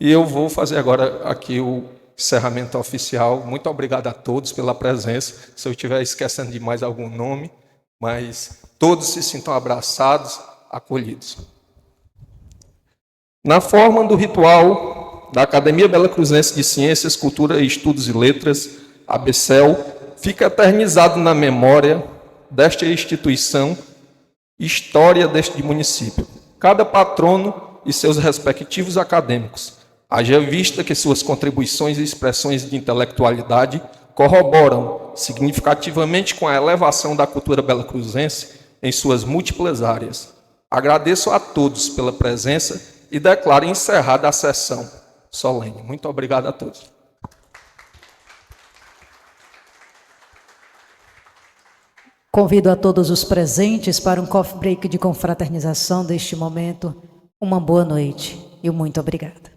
E eu vou fazer agora aqui o encerramento oficial. Muito obrigado a todos pela presença. Se eu estiver esquecendo de mais algum nome, mas todos se sintam abraçados, acolhidos. Na forma do ritual da Academia Belacruzense de Ciências, Cultura, Estudos e Letras, ABCEL, fica eternizado na memória desta instituição, história deste município. Cada patrono e seus respectivos acadêmicos, haja vista que suas contribuições e expressões de intelectualidade corroboram significativamente com a elevação da cultura belacruzense em suas múltiplas áreas. Agradeço a todos pela presença e declaro encerrada a sessão solene. Muito obrigado a todos. Convido a todos os presentes para um coffee break de confraternização deste momento. Uma boa noite e muito obrigada.